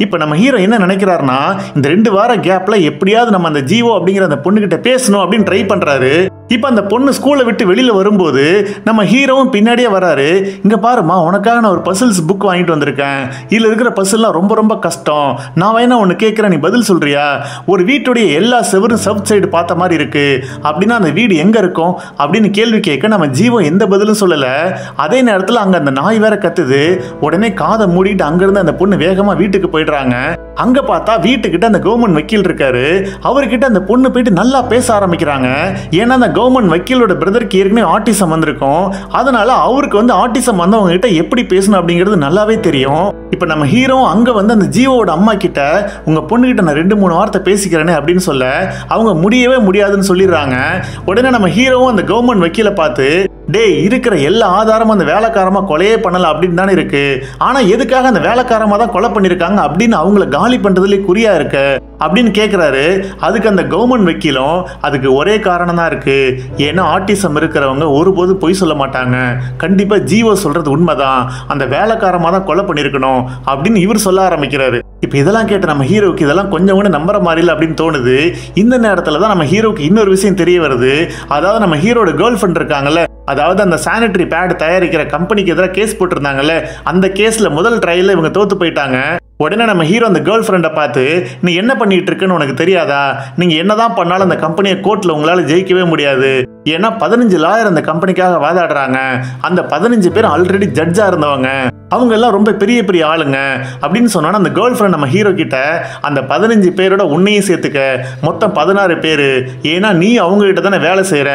இப்ப நம்ம ஹீரோ என்ன நினைக்கிறாருன்னா, இந்த 2 வார கேப்ல எப்படியாவது நம்ம அந்த ஜீவோ அப்படிங்கிற அந்த பொண்ணு கிட்ட பேசணும் அப்படின்னு ட்ரை பண்றாரு. இப்ப அந்த பொண்ணு ஸ்கூலை விட்டு வெளியில வரும்போது நம்ம ஹீரோவும் பின்னாடியே வராரு. இங்க பாருமா, உனக்காக நான் ஒரு பசில்ஸ் புக் வாங்கிட்டு வந்திருக்கேன். இதுல இருக்கிற பசில்லாம் ரொம்ப ரொம்ப கஷ்டம். நான் வேணா ஒன்னு கேட்கிறேன், நீ பதில் சொல்றியா? ஒரு வீட்டுடைய எல்லா செவரும் சவுத் சைடு பார்த்த மாதிரி இருக்கு, அப்படின்னா அந்த வீடு எங்க இருக்கும் அப்படின்னு கேள்வி கேட்க நம்ம ஜீவோ எந்த பதிலும் சொல்லல. அதே நேரத்தில் அங்க அந்த நாய் வேற கத்துது. உடனே காதை மூடிட்டு அங்க இருந்து அந்த பொண்ணு வேகமா வீட்டுக்கு போயிடுறாங்க. அங்க பார்த்தா வீட்டுக்கிட்ட அந்த கவர்மெண்ட் வக்கீல் இருக்காரு. அவர்கிட்ட அந்த பொண்ணு போயிட்டு நல்லா பேச ஆரம்பிக்கிறாங்க. ஏன்னா அந்த கவர்மெண்ட் வக்கீலோட பிரதருக்கு ஏற்கனவே ஆட்டிசம் வந்திருக்கும். அதனால அவருக்கு வந்து ஆட்டிசம் வந்தவங்க கிட்ட எப்படி பேசணும் அப்படிங்கிறது நல்லாவே தெரியும். இப்ப நம்ம ஹீரோ அங்க வந்து அந்த ஜீவோட அம்மா கிட்ட, உங்க பொண்ணு கிட்ட நான் 2-3 வார்த்தை பேசிக்கிறேனே அப்படின்னு சொல்ல அவங்க முடியவே முடியாதுன்னு சொல்லிடுறாங்க. உடனே நம்ம ஹீரோவும் அந்த கவர்மெண்ட் வக்கீல பார்த்து, டேய், இருக்கிற எல்லா ஆதாரமும் அந்த வேலைக்காரமா கொலையே பண்ணல அப்படின்னு தானே இருக்கு. ஆனா எதுக்காக அந்த வேலைக்காரமா தான் கொலை பண்ணிருக்காங்க அப்படின்னு அவங்கள காலி பண்றதுல குறியா இருக்கு அப்படின்னு கேட்கிறாரு. அதுக்கு அந்த கவர்மெண்ட் வக்கீலும், அதுக்கு ஒரே காரணம் தான் இருக்கு. ஏன்னா ஆட்டிசம் இருக்கிறவங்க ஒருபோதும் பொய் சொல்ல மாட்டாங்க. கண்டிப்பா ஜீவோ சொல்றது உண்மைதான். அந்த வேலைக்காரமா தான் கொலை பண்ணிருக்கணும் அப்படின்னு இவர் சொல்ல ஆரம்பிக்கிறாரு. இப்ப இதெல்லாம் கேட்ட நம்ம ஹீரோக்கு இதெல்லாம் கொஞ்சம் கூட நம்புற மாதிரி இல்லை அப்படின்னு தோணுது. இந்த நேரத்துல தான் நம்ம ஹீரோக்கு இன்னொரு விஷயம் தெரிய வருது. அதாவது நம்ம ஹீரோட கேர்ள் ஃப்ரெண்ட் இருக்காங்கல்ல, அதாவது அந்த சானிட்டரி பேட் தயாரிக்கிற கம்பெனிக்கு எதிராக கேஸ் போட்டிருந்தாங்கல்ல, அந்த கேஸ்ல முதல் ட்ரையல்ல இவங்க தோத்து போயிட்டாங்க. உடனே நம்ம ஹீரோ அந்த கேர்ள் ஃப்ரெண்டை பார்த்து, நீ என்ன பண்ணிட்டு இருக்குன்னு உனக்கு தெரியாதா? நீங்க என்னதான் பண்ணாலும் அந்த கம்பெனியை கோர்ட்ல உங்களால ஜெயிக்கவே முடியாது. ஏன்னா 15 லாயர் அந்த கம்பெனிக்காக வாதாடுறாங்க. அந்த 15 பேர் ஆல்ரெடி ஜட்ஜா இருந்தவங்க, அவங்க எல்லாம் ரொம்ப பெரிய பெரிய ஆளுங்க அப்படின்னு சொன்னா அந்த கேர்ள் ஃப்ரெண்ட் நம்ம ஹீரோ கிட்ட, அந்த 15 பேரோட உன்னையும் சேர்த்துக்க மொத்தம் 16 பேரு. ஏன்னா நீ அவங்க கிட்ட தானே வேலை செய்யற.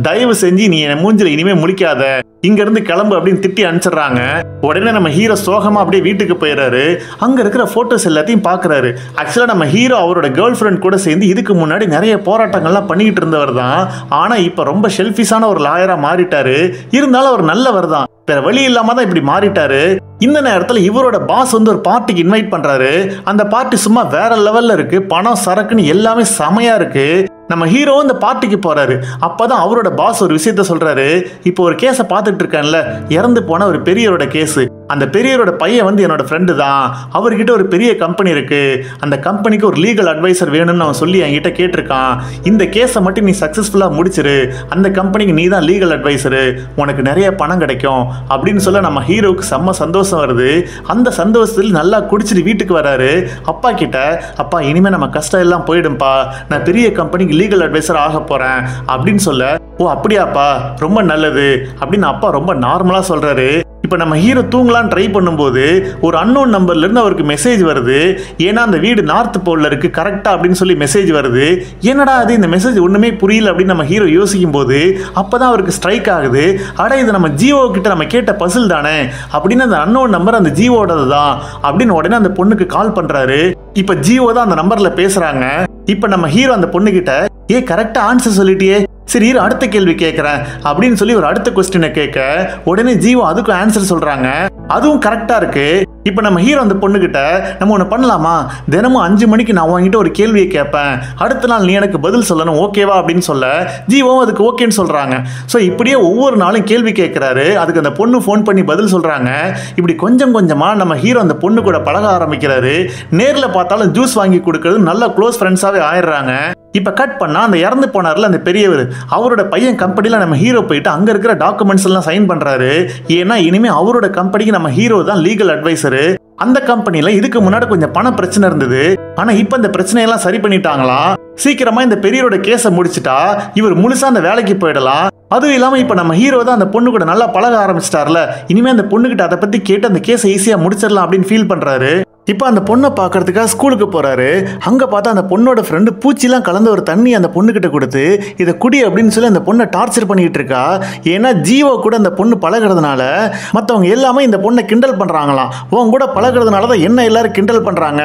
தயவு செஞ்சு நீ என் மூஞ்சில இனிமே முழிக்காத, இங்க இருந்து கிளம்பு அப்படின்னு திட்டி அனுப்பிச்சிடுறாங்க. உடனே நம்ம ஹீரோ சோகமா அப்படியே வீட்டுக்கு போயிடுறாரு. அங்க இருக்கிற போட்டோஸ் எல்லாத்தையும் பாக்குறாரு. ஆக்சுவலா நம்ம ஹீரோ அவரோட கேர்ள் ஃப்ரெண்ட் கூட சேர்ந்து இதுக்கு முன்னாடி நிறைய போராட்டங்கள்லாம் பண்ணிக்கிட்டு இருந்தவர் தான். ஆனா இப்ப ரொம்ப ஷெல்ஃபிஷான ஒரு லாயரா மாறிட்டாரு. இருந்தாலும் அவர் நல்லவர் தான், வேற வழி இல்லாம தான் இப்படி மாறிட்டாரு. இந்த நேரத்துல இவரோட பாஸ் வந்து ஒரு பார்ட்டிக்கு இன்வைட் பண்றாரு. அந்த பார்ட்டி சும்மா வேற லெவல்ல இருக்கு. பணம் சரக்குன்னு எல்லாமே செமையா இருக்கு. நம்ம ஹீரோ இந்த பார்ட்டிக்கு போறாரு. அப்பதான் அவரோட பாஸ் ஒரு விஷயத்த சொல்றாரு. இப்போ ஒரு கேஸை பார்த்துட்டு இருக்கான்ல, இறந்து போன ஒரு பெரியவரோட கேஸ். அந்த பெரியவரோட பையன் வந்து என்னோட ஃப்ரெண்டு தான். அவர்கிட்ட ஒரு பெரிய கம்பெனி இருக்கு. அந்த கம்பெனிக்கு ஒரு லீகல் அட்வைசர் வேணும்னு அவன் சொல்லி என்கிட்ட கேட்டிருக்கான். இந்த கேஸை மட்டும் நீ சக்சஸ்ஃபுல்லா முடிச்சிரு, அந்த கம்பெனிக்கு நீ தான் லீகல் அட்வைசரு, உனக்கு நிறைய பணம் கிடைக்கும் அப்படின்னு சொல்ல நம்ம ஹீரோவுக்கு செம்ம சந்தோஷம் வருது. அந்த சந்தோஷத்தில் நல்லா குடிச்சிட்டு வீட்டுக்கு வராரு. அப்பா கிட்ட, அப்பா இனிமே நம்ம கஷ்டம் எல்லாம் போயிடும்பா, நான் பெரிய கம்பெனிக்கு லீகல் அட்வைசர் ஆக போறேன் அப்படின்னு சொல்ல, ஓ அப்படியாப்பா, ரொம்ப நல்லது அப்படின்னு அப்பா ரொம்ப நார்மலா சொல்றாரு. இப்ப நம்ம ஹீரோ தூங்கலாம் ட்ரை பண்ணும்போது ஒரு அன்னோன் நம்பர்ல இருந்து அவருக்கு மெசேஜ் வருது. ஏன்னா அந்த வீடு நார்த் போல்ல இருக்கு கரெக்டா அப்படின்னு சொல்லி மெசேஜ் வருது. என்னடா அது, இந்த மெசேஜ் ஒண்ணுமே புரியல அப்படின்னு நம்ம ஹீரோ யோசிக்கும் போது அப்பதான் அவருக்கு ஸ்ட்ரைக் ஆகுது. அட, இது நம்ம ஜீவோ கிட்ட நம்ம கேட்ட பசில் தானே அப்படின்னு அந்த அன்னோன் நம்பர் அந்த ஜீவோடது தான் அப்படின்னு உடனே அந்த பொண்ணுக்கு கால் பண்றாரு. இப்ப ஜீவோ தான் அந்த நம்பர்ல பேசுறாங்க. இப்ப நம்ம ஹீரோ அந்த பொண்ணு கிட்ட, ஏ கரெக்டா ஆன்சர் சொல்லிட்டியே, சரி அடுத்த கேள்வி கேட்கிறேன் அப்படின்னு சொல்லி ஒரு அடுத்த கொஸ்டினை கேட்க உடனே ஜீவோ அதுக்கும் ஆன்சர் சொல்றாங்க. அதுவும் கரெக்டா இருக்கு. இப்ப நம்ம ஹீரோ அந்த பொண்ணு கிட்ட, நம்ம ஒண்ணு பண்ணலாமா, தினமும் 5 மணிக்கு நான் உங்ககிட்ட ஒரு கேள்வியை கேட்பேன், அடுத்த நாள் நீ எனக்கு பதில் சொல்லணும், ஓகேவா அப்படின்னு சொல்ல ஜீவோ அதுக்கு ஓகேன்னு சொல்றாங்க. ஸோ இப்படியே ஒவ்வொரு நாளும் கேள்வி கேட்கிறாரு. அதுக்கு அந்த பொண்ணு ஃபோன் பண்ணி பதில் சொல்றாங்க. இப்படி கொஞ்சம் கொஞ்சமா நம்ம ஹீரோ அந்த பொண்ணு கூட பழக ஆரம்பிக்கிறாரு. நேர்ல பார்த்தாலும் ஜூஸ் வாங்கி கொடுக்கறது நல்ல க்ளோஸ் ஃப்ரெண்ட்ஸாவே ஆயிடுறாங்க. இப்ப கட் பண்ணா அந்த இறந்து போனார்ல அந்த பெரியவர், அவரோட பையன் கம்பெனில நம்ம ஹீரோ போயிட்டு அங்க இருக்கிற டாக்குமெண்ட்ஸ் எல்லாம் சைன் பண்றாரு. ஏன்னா இனிமே அவரோட கம்பெனிக்கு நம்ம ஹீரோ தான் லீகல் அட்வைசரு. அந்த கம்பெனில இதுக்கு முன்னாடி கொஞ்சம் பண பிரச்சனை இருந்தது. ஆனா இப்ப இந்த பிரச்சனையெல்லாம் சரி பண்ணிட்டாங்களாம். சீக்கிரமா இந்த பெரியரோட கேஸை முடிச்சுட்டா இவர் முழுசா அந்த வேலைக்கு போயிடலாம். அதுவும் இல்லாம இப்ப நம்ம ஹீரோ தான் அந்த பொண்ணு கூட நல்லா பழக ஆரம்பிச்சிட்டார்ல, இனிமே அந்த பொண்ணு கிட்ட அதை பத்தி கேட்டு அந்த கேஸை ஈஸியா முடிச்சிடலாம் அப்படின்னு ஃபீல் பண்றாரு. இப்போ அந்த பொண்ணை பார்க்கறதுக்காக ஸ்கூலுக்கு போறாரு. அங்க பார்த்தா அந்த பொண்ணோட ஃப்ரெண்டு பூச்சிலாம் கலந்த ஒரு தண்ணி அந்த பொண்ணுகிட்ட கொடுத்து இதை குடி அப்படின்னு சொல்லி அந்த பொண்ணை டார்ச்சர் பண்ணிட்டு இருக்கா. ஏன்னா ஜீவோ கூட அந்த பொண்ணு பழகிறதுனால மற்றவங்க எல்லாமே இந்த பொண்ணை கிண்டல் பண்றாங்களாம். உன் கூட பழகிறதுனால தான் என்ன எல்லாரும் கிண்டல் பண்றாங்க,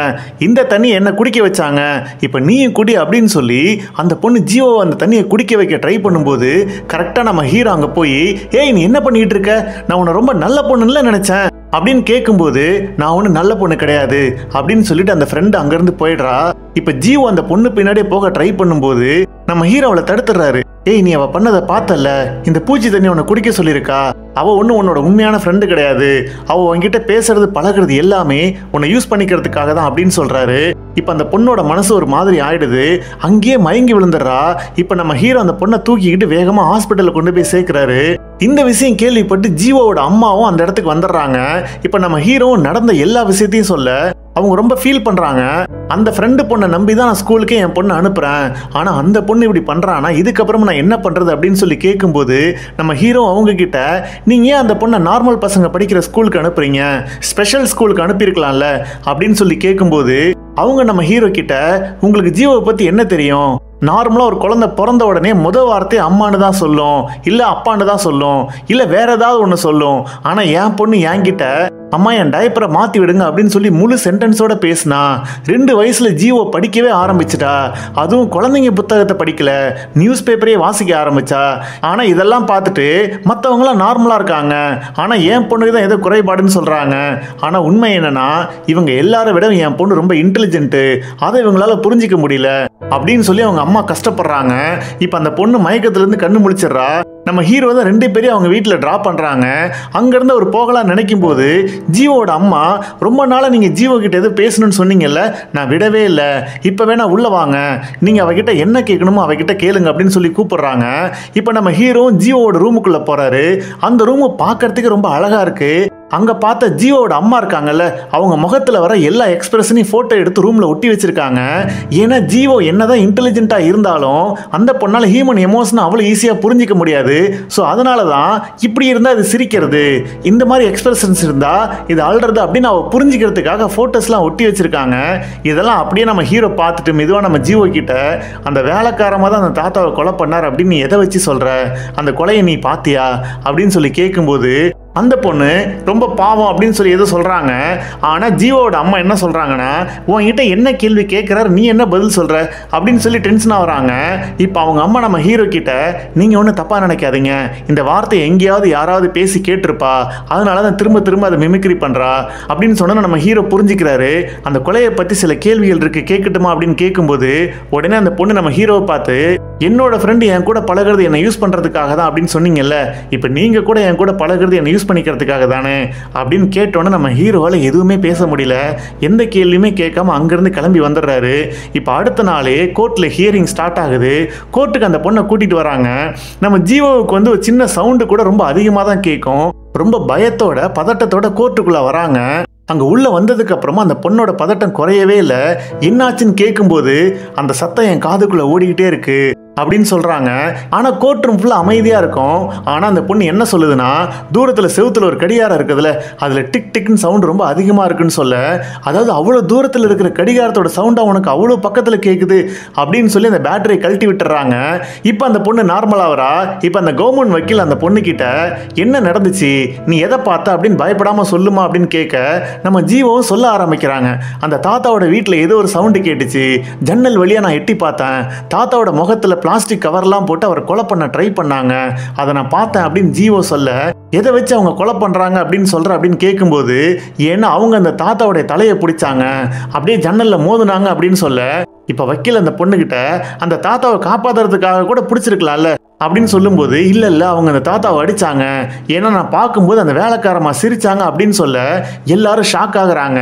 இந்த தண்ணி என்ன குடிக்க வச்சாங்க, இப்போ நீயும் குடி அப்படின்னு சொல்லி அந்த பொண்ணு ஜீவோ அந்த தண்ணியை குடிக்க வைக்க ட்ரை பண்ணும்போது கரெக்டாக நம்ம ஹீரோ அங்கே போய், ஏய் நீ என்ன பண்ணிட்டு இருக்க, நான் உன்னை ரொம்ப நல்ல பொண்ணுன்னு நினைச்சேன் அப்படின்னு கேட்கும்போது, நான் ஒன்றும் நல்ல பொண்ணு கிடையாது அப்படின்னு சொல்லிட்டு அந்த ஃப்ரெண்டு அங்கேருந்து போயிடுறா. இப்போ ஜீவோ அந்த பொண்ணு பின்னாடியே போக ட்ரை பண்ணும்போது நம்ம ஹீரோ அவளை தடுத்துடுறாரு. ஏய் நீ அவ பண்ணதை பார்த்தல, இந்த பூச்சி தண்ணி உன்னை குடிக்க சொல்லியிருக்கா, அவ ஒன்றும் உன்னோட உண்மையான ஃப்ரெண்டு கிடையாது, அவ உன்கிட்ட பேசுறது பழகிறது எல்லாமே உன்னை யூஸ் பண்ணிக்கிறதுக்காக தான் அப்படின்னு சொல்றாரு. இப்போ அந்த பொண்ணோட மனசு ஒரு மாதிரி ஆயிடுது, அங்கேயே மயங்கி விழுந்துடுறா. இப்போ நம்ம ஹீரோ அந்த பொண்ணை தூக்கிக்கிட்டு வேகமா ஹாஸ்பிட்டலில் கொண்டு போய் சேர்க்கிறாரு. இந்த விஷயம் கேள்விப்பட்டு ஜீவோட அம்மாவும் அந்த இடத்துக்கு வந்துடுறாங்க. இப்போ நம்ம ஹீரோவும் நடந்த எல்லா விஷயத்தையும் சொல்ல அவங்க ரொம்ப ஃபீல் பண்றாங்க. அந்த ஃப்ரெண்டு பொண்ணை நம்பி தான் நான் ஸ்கூலுக்கே என் பொண்ணை அனுப்புறேன், ஆனா அந்த பொண்ணு இப்படி பண்றானா, இதுக்கப்புறம் நான் என்ன பண்றது அப்படின்னு சொல்லி கேட்கும்போது நம்ம ஹீரோ அவங்க கிட்ட, நீங்க ஏன் அந்த பொண்ணை நார்மல் பசங்க படிக்கிற ஸ்கூலுக்கு அனுப்புறீங்க, ஸ்பெஷல் ஸ்கூலுக்கு அனுப்பியிருக்கலாம்ல அப்படின்னு சொல்லி கேட்கும்போது அவங்க நம்ம ஹீரோ கிட்ட, உங்களுக்கு ஜீவோவை பத்தி என்ன தெரியும், நார்மலா ஒரு குழந்தை பிறந்த உடனே முதல் வார்த்தை அம்மானு தான் சொல்லும், இல்ல அப்பான்னு தான் சொல்லும், இல்ல வேற ஏதாவது ஒன்று சொல்லும். ஆனா என் பொண்ணு என்கிட்ட, அம்மா என் டைப்பரை மாத்தி விடுங்க அப்படின்னு சொல்லி முழு சென்டென்ஸோட பேசினா. 2 வயசுல ஜீவோ படிக்கவே ஆரம்பிச்சிட்டா, அதுவும் குழந்தைங்க புத்தகத்தை படிக்கல, நியூஸ் பேப்பரே வாசிக்க ஆரம்பிச்சா. ஆனா இதெல்லாம் பார்த்துட்டு மற்றவங்களாம் நார்மலா இருக்காங்க, ஆனா என் பொண்ணுக்கு தான் ஏதோ குறைபாடுன்னு சொல்றாங்க. ஆனா உண்மை என்னன்னா இவங்க எல்லாரை விட என் பொண்ணு ரொம்ப இன்டெலிஜென்ட், அதை இவங்களால புரிஞ்சிக்க முடியல அப்படின்னு சொல்லி அவங்க அம்மா கஷ்டப்படுறாங்க. இப்போ அந்த பொண்ணு மயக்கத்திலிருந்து கண்ணு முழிச்சிடுறா. நம்ம ஹீரோ தான் 2 பேரையும் அவங்க வீட்டில் ட்ராப் பண்ணுறாங்க. அங்கேருந்து அவர் போகலாம் நினைக்கும் போது ஜீவோட அம்மா, ரொம்ப நாளாக நீங்கள் ஜீவோ கிட்ட எதுவும் பேசணும்னு சொன்னீங்கல்ல, நான் விடவே இல்லை, இப்போ வேணா உள்ளே வாங்க, நீங்கள் அவகிட்ட என்ன கேட்கணுமோ அவகிட்ட கேளுங்க அப்படின்னு சொல்லி கூப்பிடுறாங்க. இப்போ நம்ம ஹீரோ ஜீவோட ரூமுக்குள்ளே போகிறாரு. அந்த ரூமு பார்க்கறதுக்கு ரொம்ப அழகாக இருக்குது. அங்கே பார்த்த ஜீவோட அம்மா இருக்காங்கல்ல, அவங்க முகத்தில் வர எல்லா எக்ஸ்பிரஷனையும் ஃபோட்டோ எடுத்து ரூமில் ஒட்டி வச்சிருக்காங்க. ஏன்னா ஜீவோ என்னதான் இன்டெலிஜென்ட்டாக இருந்தாலும் அந்த பொண்ணால் ஹியூமன் எமோஷனை அவ்வளோ ஈஸியாக புரிஞ்சிக்க முடியாது. ஸோ அதனால தான் இப்படி இருந்தால் இது சிரிக்கிறது, இந்த மாதிரி எக்ஸ்பிரஷன்ஸ் இருந்தால் இது அழுறது அப்படின்னு அவள் புரிஞ்சிக்கிறதுக்காக ஃபோட்டோஸ்லாம் ஒட்டி வச்சிருக்காங்க. இதெல்லாம் அப்படியே நம்ம ஹீரோ பார்த்துட்டு மெதுவாக நம்ம ஜீவோ கிட்ட, அந்த வேலைக்காரமாக தான் அந்த தாத்தாவை கொலை பண்ணார் அப்படின்னு நீ எதை வச்சு சொல்கிற, அந்த கொலையை நீ பார்த்தியா அப்படின்னு சொல்லி கேட்கும்போது அந்த பொண்ணு ரொம்ப பாவம் அப்படின்னு சொல்லி எதோ சொல்கிறாங்க. ஆனால் ஜீவோட அம்மா என்ன சொல்கிறாங்கன்னா, உன்கிட்ட என்ன கேள்வி கேட்குறாரு, நீ என்ன பதில் சொல்கிற அப்படின்னு சொல்லி டென்ஷன் ஆகுறாங்க. இப்போ அவங்க அம்மா நம்ம ஹீரோ கிட்ட, நீங்கள் ஒன்றும் தப்பாக நினைக்காதீங்க, இந்த வார்த்தையை எங்கேயாவது யாராவது பேசி கேட்டிருப்பா, அதனால தான் திரும்ப திரும்ப அதை மிமிக்ரி பண்ணுறா அப்படின்னு சொன்னால் நம்ம ஹீரோ புரிஞ்சுக்கிறாரு. அந்த கொலையை பற்றி சில கேள்விகள் இருக்குது, கேட்கட்டுமா அப்படின்னு கேட்கும்போது உடனே அந்த பொண்ணு நம்ம ஹீரோவை பார்த்து, என்னோட ஃப்ரெண்டு என் கூட பழகிறது என்னை யூஸ் பண்ணுறதுக்காக தான் அப்படின்னு சொன்னீங்கல்ல, இப்போ நீங்கள் கூட என் கூட பழகிறது என்னை யூஸ் பண்ணிக்கிறதுக்காக தானே அப்படின்னு கேட்டோன்னே நம்ம ஹீரோவால் எதுவுமே பேச முடியல. எந்த கேள்வியுமே கேட்காம அங்கேருந்து கிளம்பி வந்துடுறாரு. இப்போ அடுத்த நாளே கோர்ட்டில் ஹியரிங் ஸ்டார்ட் ஆகுது. கோர்ட்டுக்கு அந்த பொண்ணை கூட்டிகிட்டு வராங்க. நம்ம ஜீவோவுக்கு வந்து ஒரு சின்ன சவுண்டு கூட ரொம்ப அதிகமாக தான் கேட்கும். ரொம்ப பயத்தோட பதட்டத்தோட கோர்ட்டுக்குள்ளே வராங்க. அங்கே உள்ளே வந்ததுக்கு அப்புறமா அந்த பொண்ணோட பதட்டம் குறையவே இல்லை. என்னாச்சுன்னு கேட்கும்போது அந்த சத்தம் என் காதுக்குள்ளே ஓடிக்கிட்டே இருக்கு அப்படின்னு சொல்கிறாங்க. ஆனால் கோர்ட் ரூம் ஃபுல்லாக அமைதியாக இருக்கும். ஆனால் அந்த பொண்ணு என்ன சொல்லுதுன்னா, தூரத்தில் செவுத்தில் ஒரு கடிகாரம் இருக்குதுல்ல, அதில் டிக் டிக்னு சவுண்டு ரொம்ப அதிகமாக இருக்குன்னு சொல்ல, அதாவது அவ்வளோ தூரத்தில் இருக்கிற கடிகாரத்தோட சவுண்டாக உனக்கு அவ்வளோ பக்கத்தில் கேட்குது அப்படின்னு சொல்லி அந்த பேட்டரியை கழட்டி விட்டுறாங்க. இப்போ அந்த பொண்ணு நார்மலாகிறா. இப்போ அந்த கவர்மெண்ட் வக்கீல் அந்த பொண்ணுக்கிட்ட, என்ன நடந்துச்சு, நீ எதை பார்த்தா அப்படின்னு பயப்படாமல் சொல்லுமா அப்படின்னு கேட்க நம்ம ஜீவோவும் சொல்ல ஆரம்பிக்கிறாங்க. அந்த தாத்தாவோட வீட்டில் ஏதோ ஒரு சவுண்டு கேட்டுச்சு, ஜன்னல் வழியாக நான் எட்டி பார்த்தேன், தாத்தாவோட முகத்தில் பிளாஸ்டிக் கவர்லாம் போட்டு அவர் கொலை பண்ண ட்ரை பண்ணாங்க, அதை நான் பார்த்தேன் அப்படின்னு ஜீவோ சொல்ல, எதை வச்சு அவங்க கொலை பண்ணுறாங்க அப்படின்னு சொல்கிற அப்படின்னு கேட்கும்போது, ஏன்னா அவங்க அந்த தாத்தாவோடைய தலையை பிடிச்சாங்க, அப்படியே ஜன்னலில் மோதுனாங்க அப்படின்னு சொல்ல, இப்போ வக்கீல் அந்த பொண்ணுக்கிட்ட, அந்த தாத்தாவை காப்பாற்றுறதுக்காக கூட பிடிச்சிருக்கலாம்ல அப்படின்னு சொல்லும்போது, இல்லை இல்லை அவங்க அந்த தாத்தாவை அடித்தாங்க, ஏன்னா நான் பார்க்கும்போது அந்த வேலைக்காரமாக சிரித்தாங்க அப்படின்னு சொல்ல எல்லாரும் ஷாக் ஆகுறாங்க.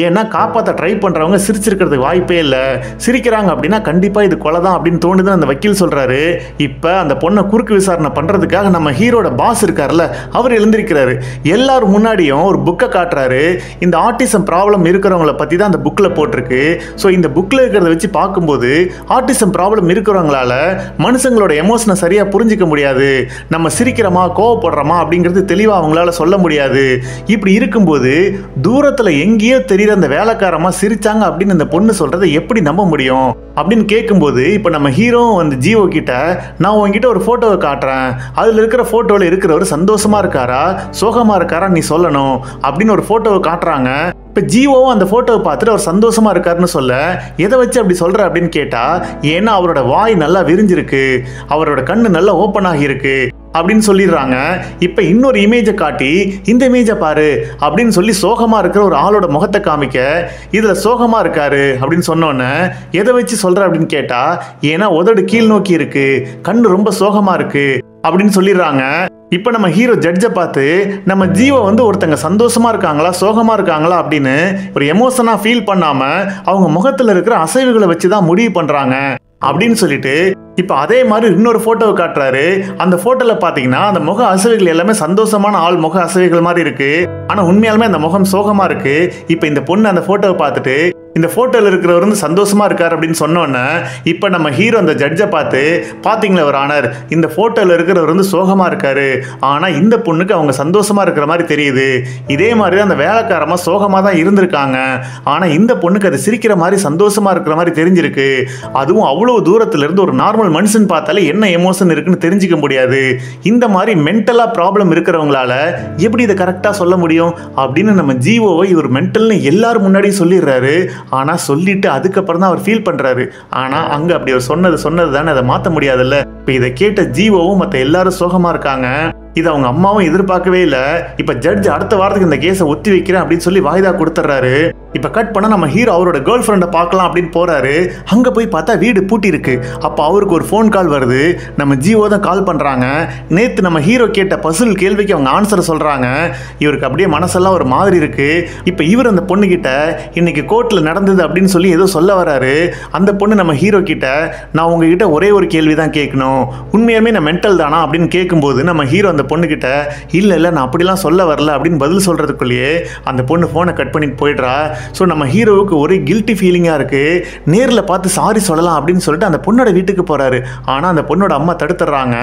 ஏன்னா காப்பாற்ற ட்ரை பண்ணுறவங்க சிரிச்சிருக்கிறதுக்கு வாய்ப்பே இல்லை, சிரிக்கிறாங்க அப்படின்னா கண்டிப்பாக இது கொலை தான் அப்படின்னு தோணுதுன்னு அந்த வக்கீல் சொல்கிறாரு. இப்போ அந்த பொண்ணை குறுக்கு விசாரணை பண்ணுறதுக்காக நம்ம ஹீரோட பாஸ் இருக்கார்ல, அவர் எழுந்திருக்கிறாரு. எல்லாரும் முன்னாடியும் ஒரு புக்கை காட்டுறாரு. இந்த ஆட்டிசம் ப்ராப்ளம் இருக்கிறவங்கள பற்றி தான் அந்த புக்கில் போட்டிருக்கு. ஸோ இந்த புக்கில் இருக்கிறத வச்சு பார்க்கும்போது ஆட்டிசம் ப்ராப்ளம் இருக்கிறவங்களால மனுஷங்களோட எமோஷனை சரி சரியா புரிஞ்சிக்க முடியாது. நம்ம சிரிக்கிறோமா கோவப்படுறோமா அப்படிங்கிறது தெளிவா அவங்களால சொல்ல முடியாது. இப்படி இருக்கும்போது தூரத்துல எங்கேயோ தெரியுற அந்த வேலைக்காரமா சிரிச்சாங்க அப்படின்னு அந்த பொண்ணு சொல்றதை எப்படி நம்ப முடியும் அப்படின்னு கேட்கும்போது இப்ப நம்ம ஹீரோ வந்து ஜீவோ கிட்ட, நான் உங்ககிட்ட ஒரு போட்டோவை காட்டுறேன், அதுல இருக்கிற போட்டோல இருக்கிறவர் சந்தோஷமா இருக்காரா சோகமா இருக்காரா நீ சொல்லணும் அப்படின்னு ஒரு போட்டோவை காட்டுறாங்க. இப்ப ஜீவோவும் அந்த போட்டோவை பார்த்துட்டு அவர் சந்தோஷமா இருக்காருன்னு சொல்ல, எதை வச்சு அப்படி சொல்ற அப்படின்னு கேட்டா, ஏன்னா அவரோட வாய் நல்லா விரிஞ்சிருக்கு, அவரோட கண்ணு நல்லா ஓப்பன் ஆகியிருக்கு அப்படின்னு சொல்லிடுறாங்க. இப்ப இன்னொரு இமேஜை காட்டி, இந்த இமேஜை பாரு அப்படின்னு சொல்லி சோகமா இருக்கிற ஒரு ஆளோட முகத்தை காமிக்க, இதுல சோகமா இருக்காரு அப்படின்னு சொன்னோன்னே எதை வச்சு சொல்ற அப்படின்னு கேட்டா, ஏன்னா உதடு கீழ் நோக்கி இருக்கு, கண்ணு ரொம்ப சோகமா இருக்கு அப்படின்னு சொல்லிடுறாங்க. இப்ப நம்ம ஹீரோ ஜட்ஜை பார்த்து, நம்ம ஜீவோ வந்து ஒருத்தங்க சந்தோஷமா இருக்காங்களா சோகமா இருக்காங்களா அப்படின்னு ஒரு எமோஷனா ஃபீல் பண்ணாம அவங்க முகத்துல இருக்கிற அசைவுகளை வச்சுதான் முடிவு பண்றாங்க அப்படின்னு சொல்லிட்டு இப்ப அதே மாதிரி இன்னொரு போட்டோவை காட்டுறாரு. அந்த போட்டோல பாத்தீங்கன்னா அந்த முக அசைவுகள் எல்லாமே சந்தோஷமான ஆள் முக அசைவுகள் மாதிரி இருக்கு, ஆனா உண்மையாலுமே அந்த முகம் சோகமா இருக்கு. இப்ப இந்த பொண்ணு அந்த போட்டோவை பார்த்துட்டு, இந்த போட்டோல இருக்கிறவர் வந்து சந்தோஷமா இருக்காரு அப்படின்னு சொன்னோன்னே இப்ப நம்ம ஹீரோ அந்த ஜட்ஜை பார்த்து, பாத்தீங்களா ஒரு ஆனர், இந்த போட்டோல இருக்கிறவர் வந்து சோகமா இருக்காரு, ஆனா இந்த பொண்ணுக்கு அவங்க சந்தோஷமா இருக்கிற மாதிரி தெரியுது. இதே மாதிரி அந்த வேலைக்காரமா சோகமா தான் இருந்திருக்காங்க, ஆனா இந்த பொண்ணுக்கு அது சிரிக்கிற மாதிரி சந்தோஷமா இருக்கிற மாதிரி தெரிஞ்சிருக்கு. அதுவும் அவ்வளவு தூரத்துல இருந்து ஒரு நார்மல் மனுஷன் பார்த்தாலே என்ன எமோஷன் இருக்குன்னு தெரிஞ்சுக்க முடியாது. இந்த மாதிரி மென்டலா ப்ராப்ளம் இருக்கிறவங்களால எப்படி இதை கரெக்டா சொல்ல முடியும் அப்படின்னு நம்ம ஜீவோவை இவர் மென்டல்னு எல்லாரும் முன்னாடி சொல்லிடுறாரு. ஆனா சொல்லிட்டு அதுக்கப்புறம் தான் அவர் ஃபீல் பண்றாரு. ஆனா அங்க அப்படி அவர் சொன்னது தானே, அதை மாத்த முடியாதுல்ல. இப்ப இதை கேட்ட ஜீவோவும் மத்த எல்லாரும் சோகமா இருக்காங்க. இது அவங்க அம்மாவும் எதிர்பார்க்கவே இல்லை. இப்ப ஜட்ஜ் அடுத்த வாரத்துக்கு இந்த கேஸை ஒத்தி வைக்கிறேன் அப்படின்னு சொல்லி வாய்தா கொடுத்துறாரு. இப்ப கட் பண்ண நம்ம ஹீரோ அவரோட கேர்ள் ஃப்ரெண்டை பார்க்கலாம் அப்படின்னு போறாரு. அங்க போய் பார்த்தா வீடு பூட்டி இருக்கு. அப்ப அவருக்கு ஒரு ஃபோன் கால் வருது. நம்ம ஜீவோ தான் கால் பண்றாங்க. நேத்து நம்ம ஹீரோ கேட்ட பசில் கேள்விக்கு அவங்க ஆன்சர் சொல்றாங்க. இவருக்கு அப்படியே மனசெல்லாம் ஒரு மாதிரி இருக்கு. இப்ப இவர் அந்த பொண்ணு கிட்ட இன்னைக்கு கோர்ட்ல நடந்தது அப்படின்னு சொல்லி ஏதோ சொல்ல வராரு. அந்த பொண்ணு நம்ம ஹீரோ கிட்ட, நான் உங்ககிட்ட ஒரே ஒரு கேள்வி தான் கேட்கணும், உண்மையாலுமே நான் மென்டல் தானா அப்படின்னு கேட்கும்போது நம்ம ஹீரோ அந்த பொண்ணுகிட்ட, இல்ல நான் அப்படிலாம் சொல்ல வரல அப்படின்னு பதில் சொல்றதுக்குள்ளேயே அந்த பொண்ணு போனை கட் பண்ணிட்டு போயிடுறா. ஸோ நம்ம ஹீரோவுக்கு ஒரே கில்ட்டி ஃபீலிங்கா இருக்கு. நேரில் பார்த்து சாரி சொல்லலாம் அப்படின்னு சொல்லிட்டு அந்த பொண்ணோட வீட்டுக்கு போறாரு. ஆனா அந்த பொண்ணோட அம்மா தடுத்துறாங்க.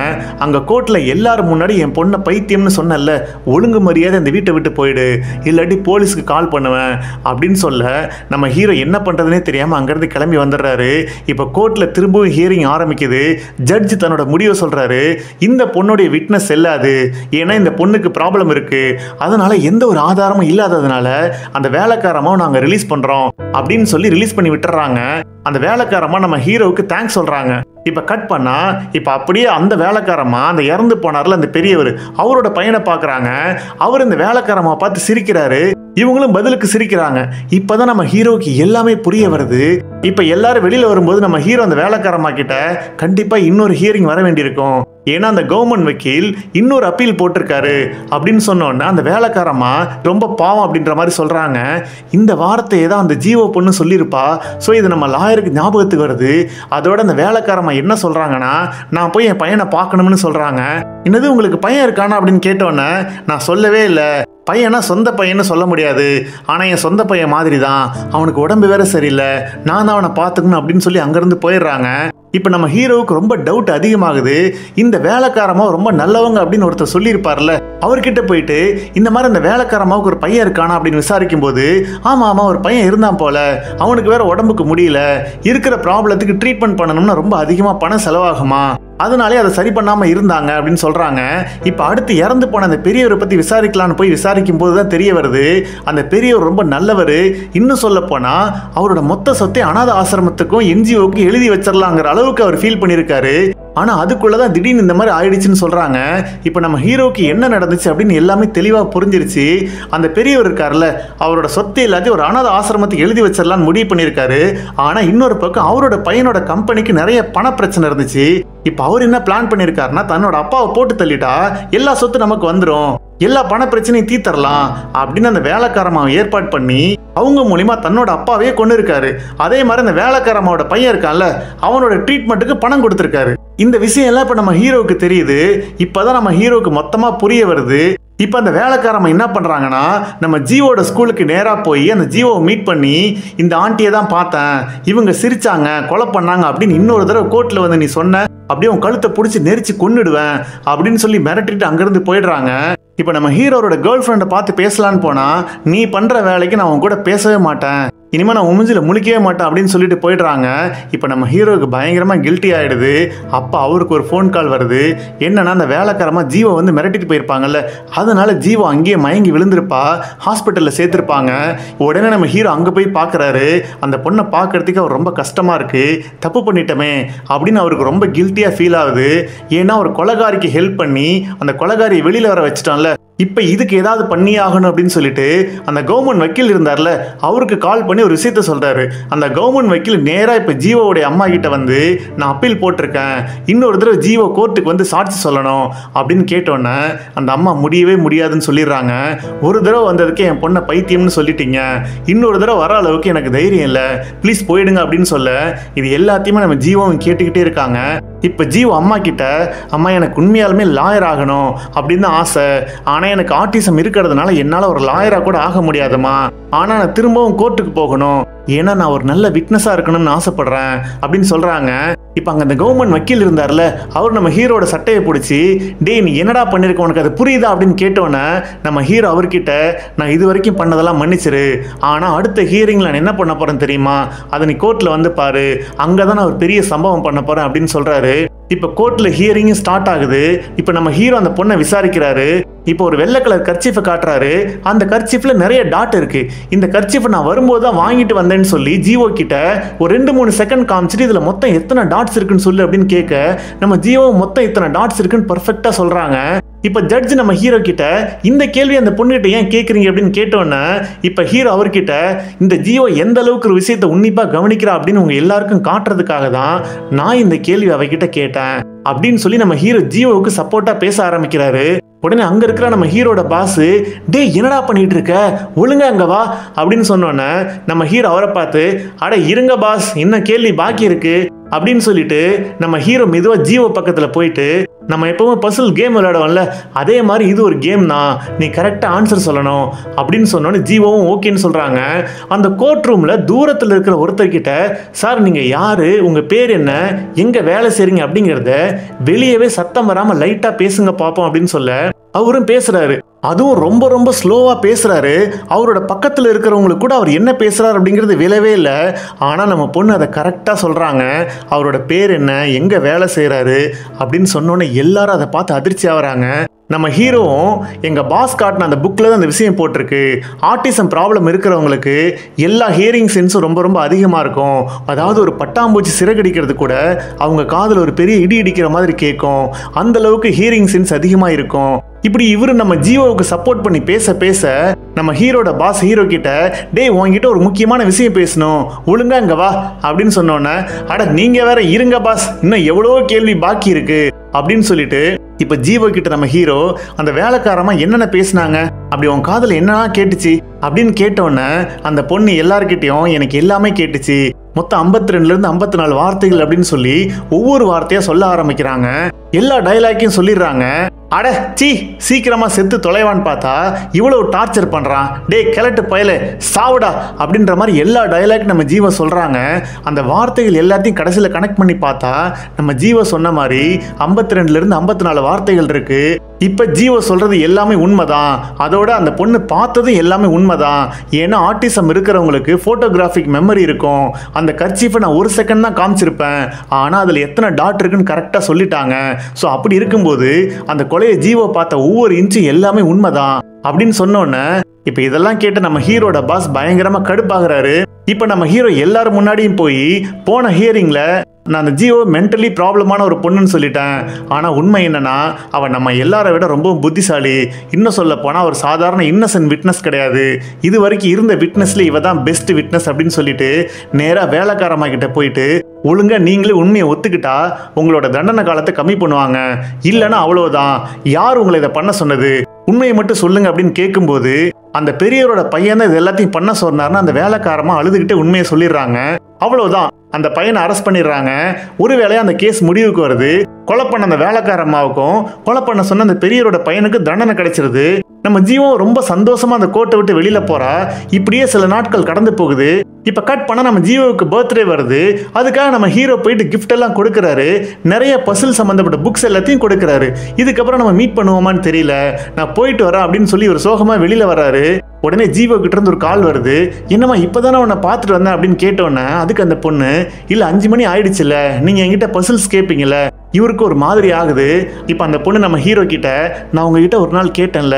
அங்க கோர்ட்ல எல்லாரும் முன்னாடி என் பொண்ணை பைத்தியம்னு சொன்னல, ஒழுங்கு மரியாதை அந்த வீட்டை விட்டு போயிடு, இல்லாட்டி போலீஸ்க்கு கால் பண்ணுவேன் அப்படின்னு சொல்ல, நம்ம ஹீரோ என்ன பண்றதுனே தெரியாம அங்கிருந்து கிளம்பி வந்துடுறாரு. இப்ப கோர்ட்ல திரும்பவும் ஹியரிங் ஆரம்பிக்குது. ஜட்ஜ் தன்னோட முடிவை சொல்றாரு. இந்த பொண்ணுடைய விட்னஸ் செல்லாது, ஏன்னா இந்த பொண்ணுக்கு ப்ராப்ளம் இருக்கு, அதனால எந்த ஒரு ஆதாரமும் இல்லாததுனால அந்த வேலைக்காரமா நாங்க ரிலீஸ் பண்றோம் அப்படின்னு சொல்லி ரிலீஸ் பண்ணி விட்டுறாங்க. அந்த வேலைக்காரமா நம்ம ஹீரோவுக்கு தேங்க்ஸ் சொல்றாங்க. இப்ப கட் பண்ணா இப்ப அப்படியே அந்த வேலைக்காரமா அந்த இறந்து போனார்ல அந்த பெரியவர், அவரோட பையனை பாக்குறாங்க. அவர் இந்த வேலைக்காரமா பார்த்து சிரிக்கிறாரு. இவங்களும் பதிலுக்கு சிரிக்கிறாங்க. இப்பதான் நம்ம ஹீரோவுக்கு எல்லாமே புரிய வருது. இப்ப எல்லாரும் வெளியில வரும்போது நம்ம ஹீரோ அந்த வேலைக்காரமா கிட்ட கண்டிப்பா இன்னொரு ஹியரிங் வர வேண்டியிருக்கும், ஏன்னா அந்த கவர்மெண்ட் வக்கீல் இன்னொரு அப்பீல் போட்டிருக்காரு அப்படின்னு சொன்னோன்னா அந்த வேலைக்காரமா ரொம்ப பாவம் அப்படின்ற மாதிரி சொல்றாங்க. இந்த வார்த்தையை தான் அந்த ஜீவோ பொண்ணு சொல்லியிருப்பா. ஸோ இது நம்ம லாயருக்கு ஞாபகத்துக்கு வருது. அதோட அந்த வேலைக்காரமா என்ன சொல்றாங்கன்னா, நான் போய் என் பையனை பார்க்கணும்னு சொல்றாங்க. என்னது உங்களுக்கு பையன் இருக்கானா அப்படின்னு கேட்டோன்னே, நான் சொல்லவே இல்லை, பையனா சொந்த பையன்னு சொல்ல முடியாது, ஆனால் என் சொந்த பையன் மாதிரி தான், அவனுக்கு உடம்பு வேற சரியில்லை, நான் தான் அவனை பார்த்துக்கணும் அப்படின்னு சொல்லி அங்கேருந்து போயிடுறாங்க. இப்போ நம்ம ஹீரோவுக்கு ரொம்ப டவுட் அதிகமாகுது. இந்த வேலைக்காரமா ரொம்ப நல்லவங்க அப்படின்னு ஒருத்தர் சொல்லியிருப்பார்ல, அவர்கிட்ட போயிட்டு இந்த மாதிரி அந்த வேலைக்காரமாவுக்கு ஒரு பையன் இருக்கானா அப்படின்னு விசாரிக்கும் போது, ஆமா ஒரு பையன் இருந்தான் போல, அவனுக்கு வேற உடம்புக்கு முடியல, இருக்கிற ப்ராப்ளத்துக்கு ட்ரீட்மெண்ட் பண்ணணும்னா ரொம்ப அதிகமாக பணம் செலவாகுமா, அதனாலே அதை சரி பண்ணாம இருந்தாங்க அப்படின்னு சொல்றாங்க. இப்ப அடுத்து இறந்து போன அந்த பெரியவரை பத்தி விசாரிக்கலான்னு போய் விசாரிக்கும் போதுதான் தெரிய வருது, அந்த பெரியவர் ரொம்ப நல்லவர். இன்னும் சொல்ல போனா அவரோட மொத்த சொத்தை அனாதை ஆசிரமத்துக்கும் என்ஜிஓக்கு எழுதி வச்சிடலாங்கிற அளவுக்கு அவர் ஃபீல் பண்ணியிருக்காரு. ஆனா அதுக்குள்ளதான் திடீர்னு இந்த மாதிரி ஆயிடுச்சுன்னு சொல்றாங்க. இப்ப நம்ம ஹீரோக்கு என்ன நடந்துச்சு அப்படின்னு எல்லாமே தெளிவா புரிஞ்சிருச்சு. அந்த பெரியவர் இருக்காருல்ல, அவரோட சொத்தை எல்லாத்தையும் ஒரு அனாதை ஆசிரமத்துக்கு எழுதி வச்சிடலான்னு முடிவு பண்ணியிருக்காரு. ஆனா இன்னொரு பக்கம் அவரோட பையனோட கம்பெனிக்கு நிறைய பண பிரச்சனை இருந்துச்சு. இப்ப அவர் என்ன பிளான் பண்ணியிருக்காருன்னா, தன்னோட அப்பாவை போட்டு தள்ளிட்டா எல்லா சொத்து நமக்கு வந்துடும், எல்லா பண பிரச்சனையும் தீர்த்தரலாம் அப்படின்னு அந்த வேலைக்காரமாவை ஏற்பாடு பண்ணி அவங்க மூலியமா தன்னோட அப்பாவே கொண்டு இருக்காரு. அதே மாதிரி அந்த வேலைக்காரமாவோட பையன் இருக்கான்ல, அவனோட ட்ரீட்மெண்ட்டுக்கு பணம் கொடுத்துருக்காரு. இந்த விஷயம் எல்லாம் இப்ப நம்ம ஹீரோவுக்கு தெரியுது. இப்பதான் நம்ம ஹீரோவுக்கு மொத்தமா புரிய வருது. இப்ப அந்த வேலைக்காரமா என்ன பண்றாங்கன்னா, நம்ம ஜீவோட ஸ்கூலுக்கு நேரா போய் அந்த ஜீவோவை மீட் பண்ணி, இந்த ஆண்டியை தான் பார்த்தேன், இவங்க சிரிச்சாங்க, கொலை பண்ணாங்க அப்படின்னு இன்னொரு தடவை கோர்ட்ல வந்து நீ சொன்ன, அப்படியே உன் கழுத்தை பிடிச்சி நெரிச்சு கொன்னுடுவேன் அப்படின்னு சொல்லி மிரட்டிட்டு அங்கிருந்து போயிடுறாங்க. இப்ப நம்ம ஹீரோட கேர்ள் ஃப்ரெண்டை பார்த்து பேசலான்னு போனா, நீ பண்ற வேலைக்கு நான் உன் கூட பேசவே மாட்டேன், இனிமே நான் உமிஞ்சில முழிக்கவே மாட்டேன் அப்படின்னு சொல்லிட்டு போயிடுறாங்க. இப்போ நம்ம ஹீரோவுக்கு பயங்கரமா கில்ட்டி ஆயிடுது. அப்போ அவருக்கு ஒரு ஃபோன் கால் வருது. என்னன்னா, அந்த வேலைக்காரமா ஜீவோ வந்து மிரட்டிட்டு போயிருப்பாங்கல்ல, அதனால ஜீவோ அங்கேயே மயங்கி விழுந்திருப்பா, ஹாஸ்பிட்டலில் சேர்த்துருப்பாங்க. உடனே நம்ம ஹீரோ அங்கே போய் பார்க்குறாரு. அந்த பொண்ணை பார்க்கறதுக்கு அவர் ரொம்ப கஷ்டமா இருக்கு, தப்பு பண்ணிட்டோமே அப்படின்னு அவருக்கு ரொம்ப கில்ட்டியாக ஃபீல் ஆகுது. ஏன்னா ஒரு கொலைகாரிக்கு ஹெல்ப் பண்ணி அந்த கொலைகாரியை வெளியில் வர வச்சுட்டான்ல, இப்போ இதுக்கு ஏதாவது பண்ணி ஆகணும் அப்படின்னு சொல்லிட்டு அந்த கவர்மெண்ட் வக்கீல் இருந்தார்ல, அவருக்கு கால் பண்ணி ஒரு விஷயத்த சொல்றாரு. அந்த கவர்மெண்ட் வக்கீல் நேரா இப்ப ஜீவோடைய அம்மா கிட்ட வந்து, நான் அப்பீல் போட்டிருக்கேன், இன்னொரு தடவை ஜீவோ கோர்ட்டுக்கு வந்து சாட்சி சொல்லணும் அப்படின்னு கேட்டோன்னே அந்த அம்மா முடியவே முடியாதுன்னு சொல்லிடுறாங்க. ஒரு தடவை வந்ததுக்கே என் பொண்ணை பைத்தியம்னு சொல்லிட்டீங்க, இன்னொரு தடவை வர அளவுக்கு எனக்கு தைரியம் இல்லை, ப்ளீஸ் போயிடுங்க அப்படின்னு சொல்ல, இது எல்லாத்தையுமே நம்ம ஜீவோவும் கேட்டுக்கிட்டே இருக்காங்க. இப்ப ஜீவோ அம்மா கிட்ட, அம்மா எனக்கு உண்மையாலுமே லாயர் ஆகணும் அப்படின்னு தான் ஆசை, ஆனா எனக்கு ஆட்டிசம் இருக்கிறதுனால என்னால ஒரு லாயரா கூட ஆக முடியாதுமா, ஆனா நான் திரும்பவும் கோர்ட்டுக்கு போகணும், ஏன்னா நான் ஒரு நல்ல விட்னஸா இருக்கணும்னு ஆசைப்படுறேன் அப்படின்னு சொல்றாங்க. இப்ப அங்க அந்த கவர்மெண்ட் வக்கீல் இருந்தார்ல, அவர் நம்ம ஹீரோட சட்டையை பிடிச்சி, டேய் நீ என்னடா பண்ணிருக்க, உனக்கு அது புரியுதா அப்படின்னு கேட்டோன்னே நம்ம ஹீரோ அவர்கிட்ட, நான் இது வரைக்கும் பண்ணதெல்லாம் மன்னிச்சிரு, ஆனா அடுத்த ஹியரிங்ல நான் என்ன பண்ண போறேன் தெரியுமா, அதை நீ கோர்ட்ல வந்து பாரு, அங்கதான் நான் ஒரு பெரிய சம்பவம் பண்ண போறேன் அப்படின்னு சொல்றாரு. இப்ப கோர்ட்ல ஹியரிங் ஸ்டார்ட் ஆகுது. இப்ப நம்ம ஹீரோ அந்த பொண்ணை விசாரிக்கிறாரு. இப்போ ஒரு வெள்ளை கலர் கர்ச்சீஃபை காட்டுறாரு. அந்த கர்ச்சீஃப்ல நிறைய டாட் இருக்கு. இந்த கர்ச்சீஃபை நான் வரும்போது தான் வாங்கிட்டு வந்தேன்னு சொல்லி ஜீவோ கிட்ட ஒரு 2-3 செகண்ட் காமிச்சிட்டு, இதுல மொத்தம் எத்தனை டாட்ஸ் இருக்குன்னு சொல்லு அப்படின்னு கேட்க, நம்ம ஜீவோ மொத்தம் இத்தனை டாட்ஸ் இருக்குன்னு பர்ஃபெக்டா சொல்றாங்க. இப்ப ஜட்ஜ் நம்ம ஹீரோ கிட்ட, இந்த கேள்வி அந்த பொண்ணுகிட்ட ஏன் கேட்குறீங்க அப்படின்னு கேட்டோன்னே, இப்ப ஹீரோ அவர்கிட்ட, இந்த ஜீவோ எந்த அளவுக்கு ஒரு விஷயத்தை உன்னிப்பா கவனிக்கிறா அப்படின்னு உங்க எல்லாருக்கும் காட்டுறதுக்காக தான் நான் இந்த கேள்வி அவகிட்ட கேட்டேன் அப்படின்னு சொல்லி நம்ம ஹீரோ ஜீவோவுக்கு சப்போர்ட்டா பேச ஆரம்பிக்கிறாரு. உடனே அங்க இருக்கிற நம்ம ஹீரோட பாஸ், டே என்னடா பண்ணிட்டு இருக்க, ஒழுங்கா அங்க வா அப்படின்னு சொன்னோன்னே நம்ம ஹீரோ அவரை பார்த்து, அட இருங்க பாஸ், இன்னும் கேள்வி பாக்கி இருக்கு அப்படின்னு சொல்லிட்டு நம்ம ஹீரோ மெதுவா ஜீவோ பக்கத்துல போயிட்டு, நம்ம எப்பவும் பசில் கேம் விளையாடுவோம்ல, அதே மாதிரி இது ஒரு கேம் தான், நீ கரெக்டா ஆன்சர் சொல்லணும் அப்படின்னு சொன்னோன்னு ஜீவோவும் ஓகேன்னு சொல்றாங்க. அந்த கோர்ட் ரூம்ல தூரத்துல இருக்கிற ஒருத்தர்கிட்ட, சார் நீங்க யாரு, உங்க பேர் என்ன, எங்க வேலை செய்றீங்க அப்படிங்கறத வெளியவே சத்தம் வராம லைட்டா பேசுங்க பாப்போம் அப்படின்னு சொல்ல அவரும் பேசுறாரு. அதுவும் ரொம்ப ரொம்ப ஸ்லோவா பேசுறாரு. அவரோட பக்கத்துல இருக்கிறவங்களுக்கு கூட அவர் என்ன பேசுறாரு அப்படிங்கிறது விளவே இல்லை. ஆனா நம்ம பொண்ணு அதை கரெக்டா சொல்றாங்க. அவரோட பேர் என்ன, எங்க வேலை செய்யறாரு அப்படின்னு சொன்னோன்னே எல்லாரும் அதை பார்த்து அதிர்ச்சி ஆகுறாங்க. நம்ம ஹீரோவும், எங்க பாஸ் காட்டின அந்த புக்ல தான் அந்த விஷயம் போட்டிருக்கு, ஆட்டிசம் ப்ராப்ளம் இருக்கிறவங்களுக்கு எல்லா ஹியரிங் சென்ஸும் ரொம்ப ரொம்ப அதிகமா இருக்கும், அதாவது ஒரு பட்டாம்பூச்சி சிறகடிக்கிறது கூட அவங்க காதில் ஒரு பெரிய இடி இடிக்கிற மாதிரி கேட்கும், அந்த அளவுக்கு ஹியரிங் சென்ஸ் அதிகமா இருக்கும். இப்படி இவரு நம்ம ஜீவோவுக்கு சப்போர்ட் பண்ணி பேச பேச நம்ம ஹீரோட பாஸ் ஹீரோ கிட்ட, டேய் உன்கிட்ட ஒரு முக்கியமான விஷயம் பேசணும், ஒழுங்கா இங்க வா அப்படின்னு சொன்னோன்னே, அட நீங்க வேற இருங்க பாஸ், இன்னும் எவ்வளோ கேள்வி பாக்கி இருக்கு அப்படின்னு சொல்லிட்டு இப்ப ஜீவோ கிட்ட நம்ம ஹீரோ, அந்த வேலைக்காரமா என்னென்ன பேசினாங்க, அப்படி உன் காதுல என்னெல்லாம் கேட்டுச்சு அப்படின்னு கேட்டோன்னே அந்த பொண்ணு எல்லார்கிட்டையும் எனக்கு எல்லாமே கேட்டுச்சு, மொத்தம் 52 இருந்து 54 வார்த்தைகள் அப்படின்னு சொல்லி ஒவ்வொரு வார்த்தையா சொல்ல ஆரம்பிக்கிறாங்க. எல்லா டைலாக்கையும் சொல்லிடுறாங்க. அட சீ, சீக்கிரமா செத்து தொலைவான்னு பார்த்தா இவ்வளவு டார்ச்சர் பண்றான், டே கிளட்டு பயலே சாவுடா அப்படின்ற மாதிரி எல்லா டைலாக் நம்ம ஜீவ சொல்றாங்க. அந்த வார்த்தைகள் எல்லாத்தையும் கடைசியில் கனெக்ட் பண்ணி பார்த்தா நம்ம ஜீவ சொன்ன மாதிரி 52 இருந்து 54 வார்த்தைகள் இருக்கு. இப்ப ஜீவ சொல்றது எல்லாமே உண்மைதான், அதோட அந்த பொண்ணு பார்த்ததும் எல்லாமே உண்மைதான். ஏன்னா ஆட்டிசம் இருக்கிறவங்களுக்கு போட்டோகிராஃபிக் மெமரி இருக்கும். அந்த கர்ச்சீஃபை நான் 1 செகண்ட் தான் காமிச்சிருப்பேன், ஆனா அதுல எத்தனை டாட் இருக்குன்னு கரெக்டா சொல்லிட்டாங்க. ஸோ அப்படி இருக்கும்போது அந்த கொலையை ஜீவோ பார்த்த ஒவ்வொரு இன்ச்சும் எல்லாமே உண்மைதான் அப்படின்னு சொன்னோன்னே இப்ப இதெல்லாம் கேட்டு நம்ம ஹீரோட பாஸ் பயங்கரமா கடுப்பாகிறாரு. இப்ப நம்ம ஹீரோ எல்லாரும் முன்னாடியும் போய், போன ஹியரிங்ல நான் அந்த ஜீவோ மென்டலி ப்ராப்ளமான ஒரு பொண்ணுன்னு சொல்லிட்டேன், ஆனா உண்மை என்னன்னா அவன் நம்ம எல்லாரை விட ரொம்ப புத்திசாலி, இன்னும் சொல்ல போனா ஒரு சாதாரண இன்னசென்ட் விட்னஸ் கிடையாது, இது வரைக்கும் இருந்த விட்னஸ்ல இவ தான் பெஸ்ட் விட்னஸ் அப்படின்னு சொல்லிட்டு நேரா வேலைக்காரமா கிட்ட போயிட்டு, ஒழுங்கா நீங்களே உண்மையை ஒத்துக்கிட்டா உங்களோட தண்டனை காலத்தை கம்மி பண்ணுவாங்க, இல்லைன்னா அவ்வளவுதான், யார் உங்களை இதை பண்ண சொன்னது, உண்மையை மட்டும் சொல்லுங்க அப்படின்னு கேட்கும்போது அந்த பெரியவரோட பையன் தான் இது எல்லாத்தையும் பண்ண சொன்னார்னு அந்த வேலைக்காரமா அழுதுகிட்டே உண்மையை சொல்லிடுறாங்க. அவ்வளவுதான், அந்த பையனை அரெஸ்ட் பண்ணிடுறாங்க. ஒருவேளை அந்த கேஸ் முடிவுக்கு வருது. கொலை பண்ண அந்த வேலைக்கார அம்மாவுக்கும் கொலை பண்ண சொன்ன அந்த பெரியவரோட பையனுக்கு தண்டனை கிடைச்சிருது. நம்ம ஜீவம் ரொம்ப சந்தோஷமா அந்த கோர்ட்டை விட்டு வெளியில போறா. இப்படியே சில நாட்கள் கடந்து போகுது. இப்ப கட் பண்ண நம்ம ஜீவோவுக்கு பர்த்டே வருது. அதுக்காக நம்ம ஹீரோ போயிட்டு கிஃப்ட் எல்லாம் கொடுக்கறாரு. நிறைய பசில் சம்பந்தப்பட்ட புக்ஸ் எல்லாத்தையும் கொடுக்கறாரு. இதுக்கப்புறம் நம்ம மீட் பண்ணுவோமான்னு தெரியல, நான் போயிட்டு வரேன் அப்படின்னு சொல்லி ஒரு சோகமா வெளியில வராரு. உடனே ஜீவோ கிட்ட இருந்து ஒரு கால் வருது. என்னம்மா இப்பதானே உன்னை பார்த்துட்டு வந்தேன் அப்படின்னு கேட்டோன்னே அதுக்கு அந்த பொண்ணு, இல்ல 5 மணி ஆயிடுச்சுல, நீங்க என்கிட்ட பசில்ஸ் கேட்பீங்கல்ல. இவருக்கு ஒரு மாதிரி ஆகுது. இப்போ அந்த பொண்ணு நம்ம ஹீரோ கிட்ட, நான் உங்ககிட்ட ஒரு நாள் கேட்டேன்ல,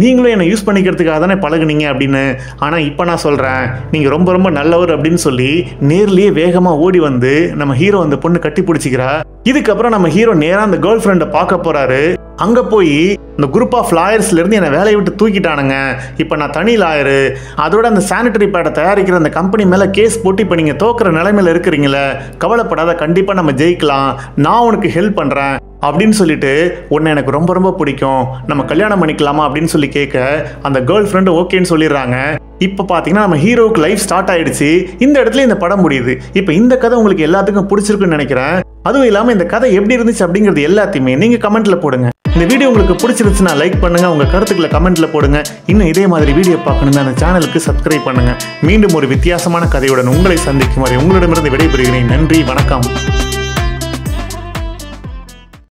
நீங்களும் என்னை யூஸ் பண்ணிக்கிறதுக்காக தானே பழகுனீங்க அப்படின்னு, ஆனால் இப்போ நான் சொல்கிறேன் நீங்கள் ரொம்ப ரொம்ப நல்லவர் அப்படின்னு சொல்லி நேர்லேயே வேகமாக ஓடி வந்து நம்ம ஹீரோ அந்த பொண்ணு கட்டி பிடிச்சிக்கிறா. இதுக்கப்புறம் நம்ம ஹீரோ நேராக அந்த கேர்ள் ஃப்ரெண்டை பார்க்க போறாரு. அங்கே போய் இந்த குரூப் ஆஃப் லாயர்ஸ்லேருந்து என்னை வேலையை விட்டு தூக்கிட்டானுங்க, இப்போ நான் தனி லாயரு, அதோட அந்த சானிட்டரி பேடை தயாரிக்கிற அந்த கம்பெனி மேலே கேஸ் போட்டு இப்போ நீங்கள் தோக்குற நிலைமையில் இருக்கிறீங்களே, கவலைப்படாத, கண்டிப்பாக நம்ம ஜெயிக்கலாம், நான் உனக்கு ஹெல்ப் பண்ணுறேன் அப்படின்னு சொல்லிட்டு, உன்னை எனக்கு ரொம்ப ரொம்ப பிடிக்கும், நம்ம கல்யாணம் பண்ணிக்கலாமா அப்படின்னு சொல்லி கேட்க அந்த கேர்ள் ஃப்ரெண்டு ஓகேன்னு சொல்லிடுறாங்க. இப்போ பார்த்தீங்கன்னா நம்ம ஹீரோவுக்கு லைஃப் ஸ்டார்ட் ஆயிடுச்சு. இந்த இடத்துல இந்த படம் முடியுது. இப்போ இந்த கதை உங்களுக்கு எல்லாத்துக்கும் பிடிச்சிருக்குன்னு நினைக்கிறேன். அதுவும் இல்லாமல் இந்த கதை எப்படி இருந்துச்சு அப்படிங்கிறது எல்லாத்தையுமே நீங்கள் கமெண்ட்ல போடுங்க. இந்த வீடியோ உங்களுக்கு பிடிச்சிருந்துச்சுன்னா லைக் பண்ணுங்க, உங்க கருத்துக்களை கமெண்ட்ல போடுங்க. இன்னும் இதே மாதிரி வீடியோ பார்க்கணும்னா அந்த சேனலுக்கு சப்ஸ்கிரைப் பண்ணுங்க. மீண்டும் ஒரு வித்தியாசமான கதையுடன் உங்களை சந்திக்கும் வரை உங்களிடமிருந்து விடைபெறுகிறேன். நன்றி, வணக்கம்.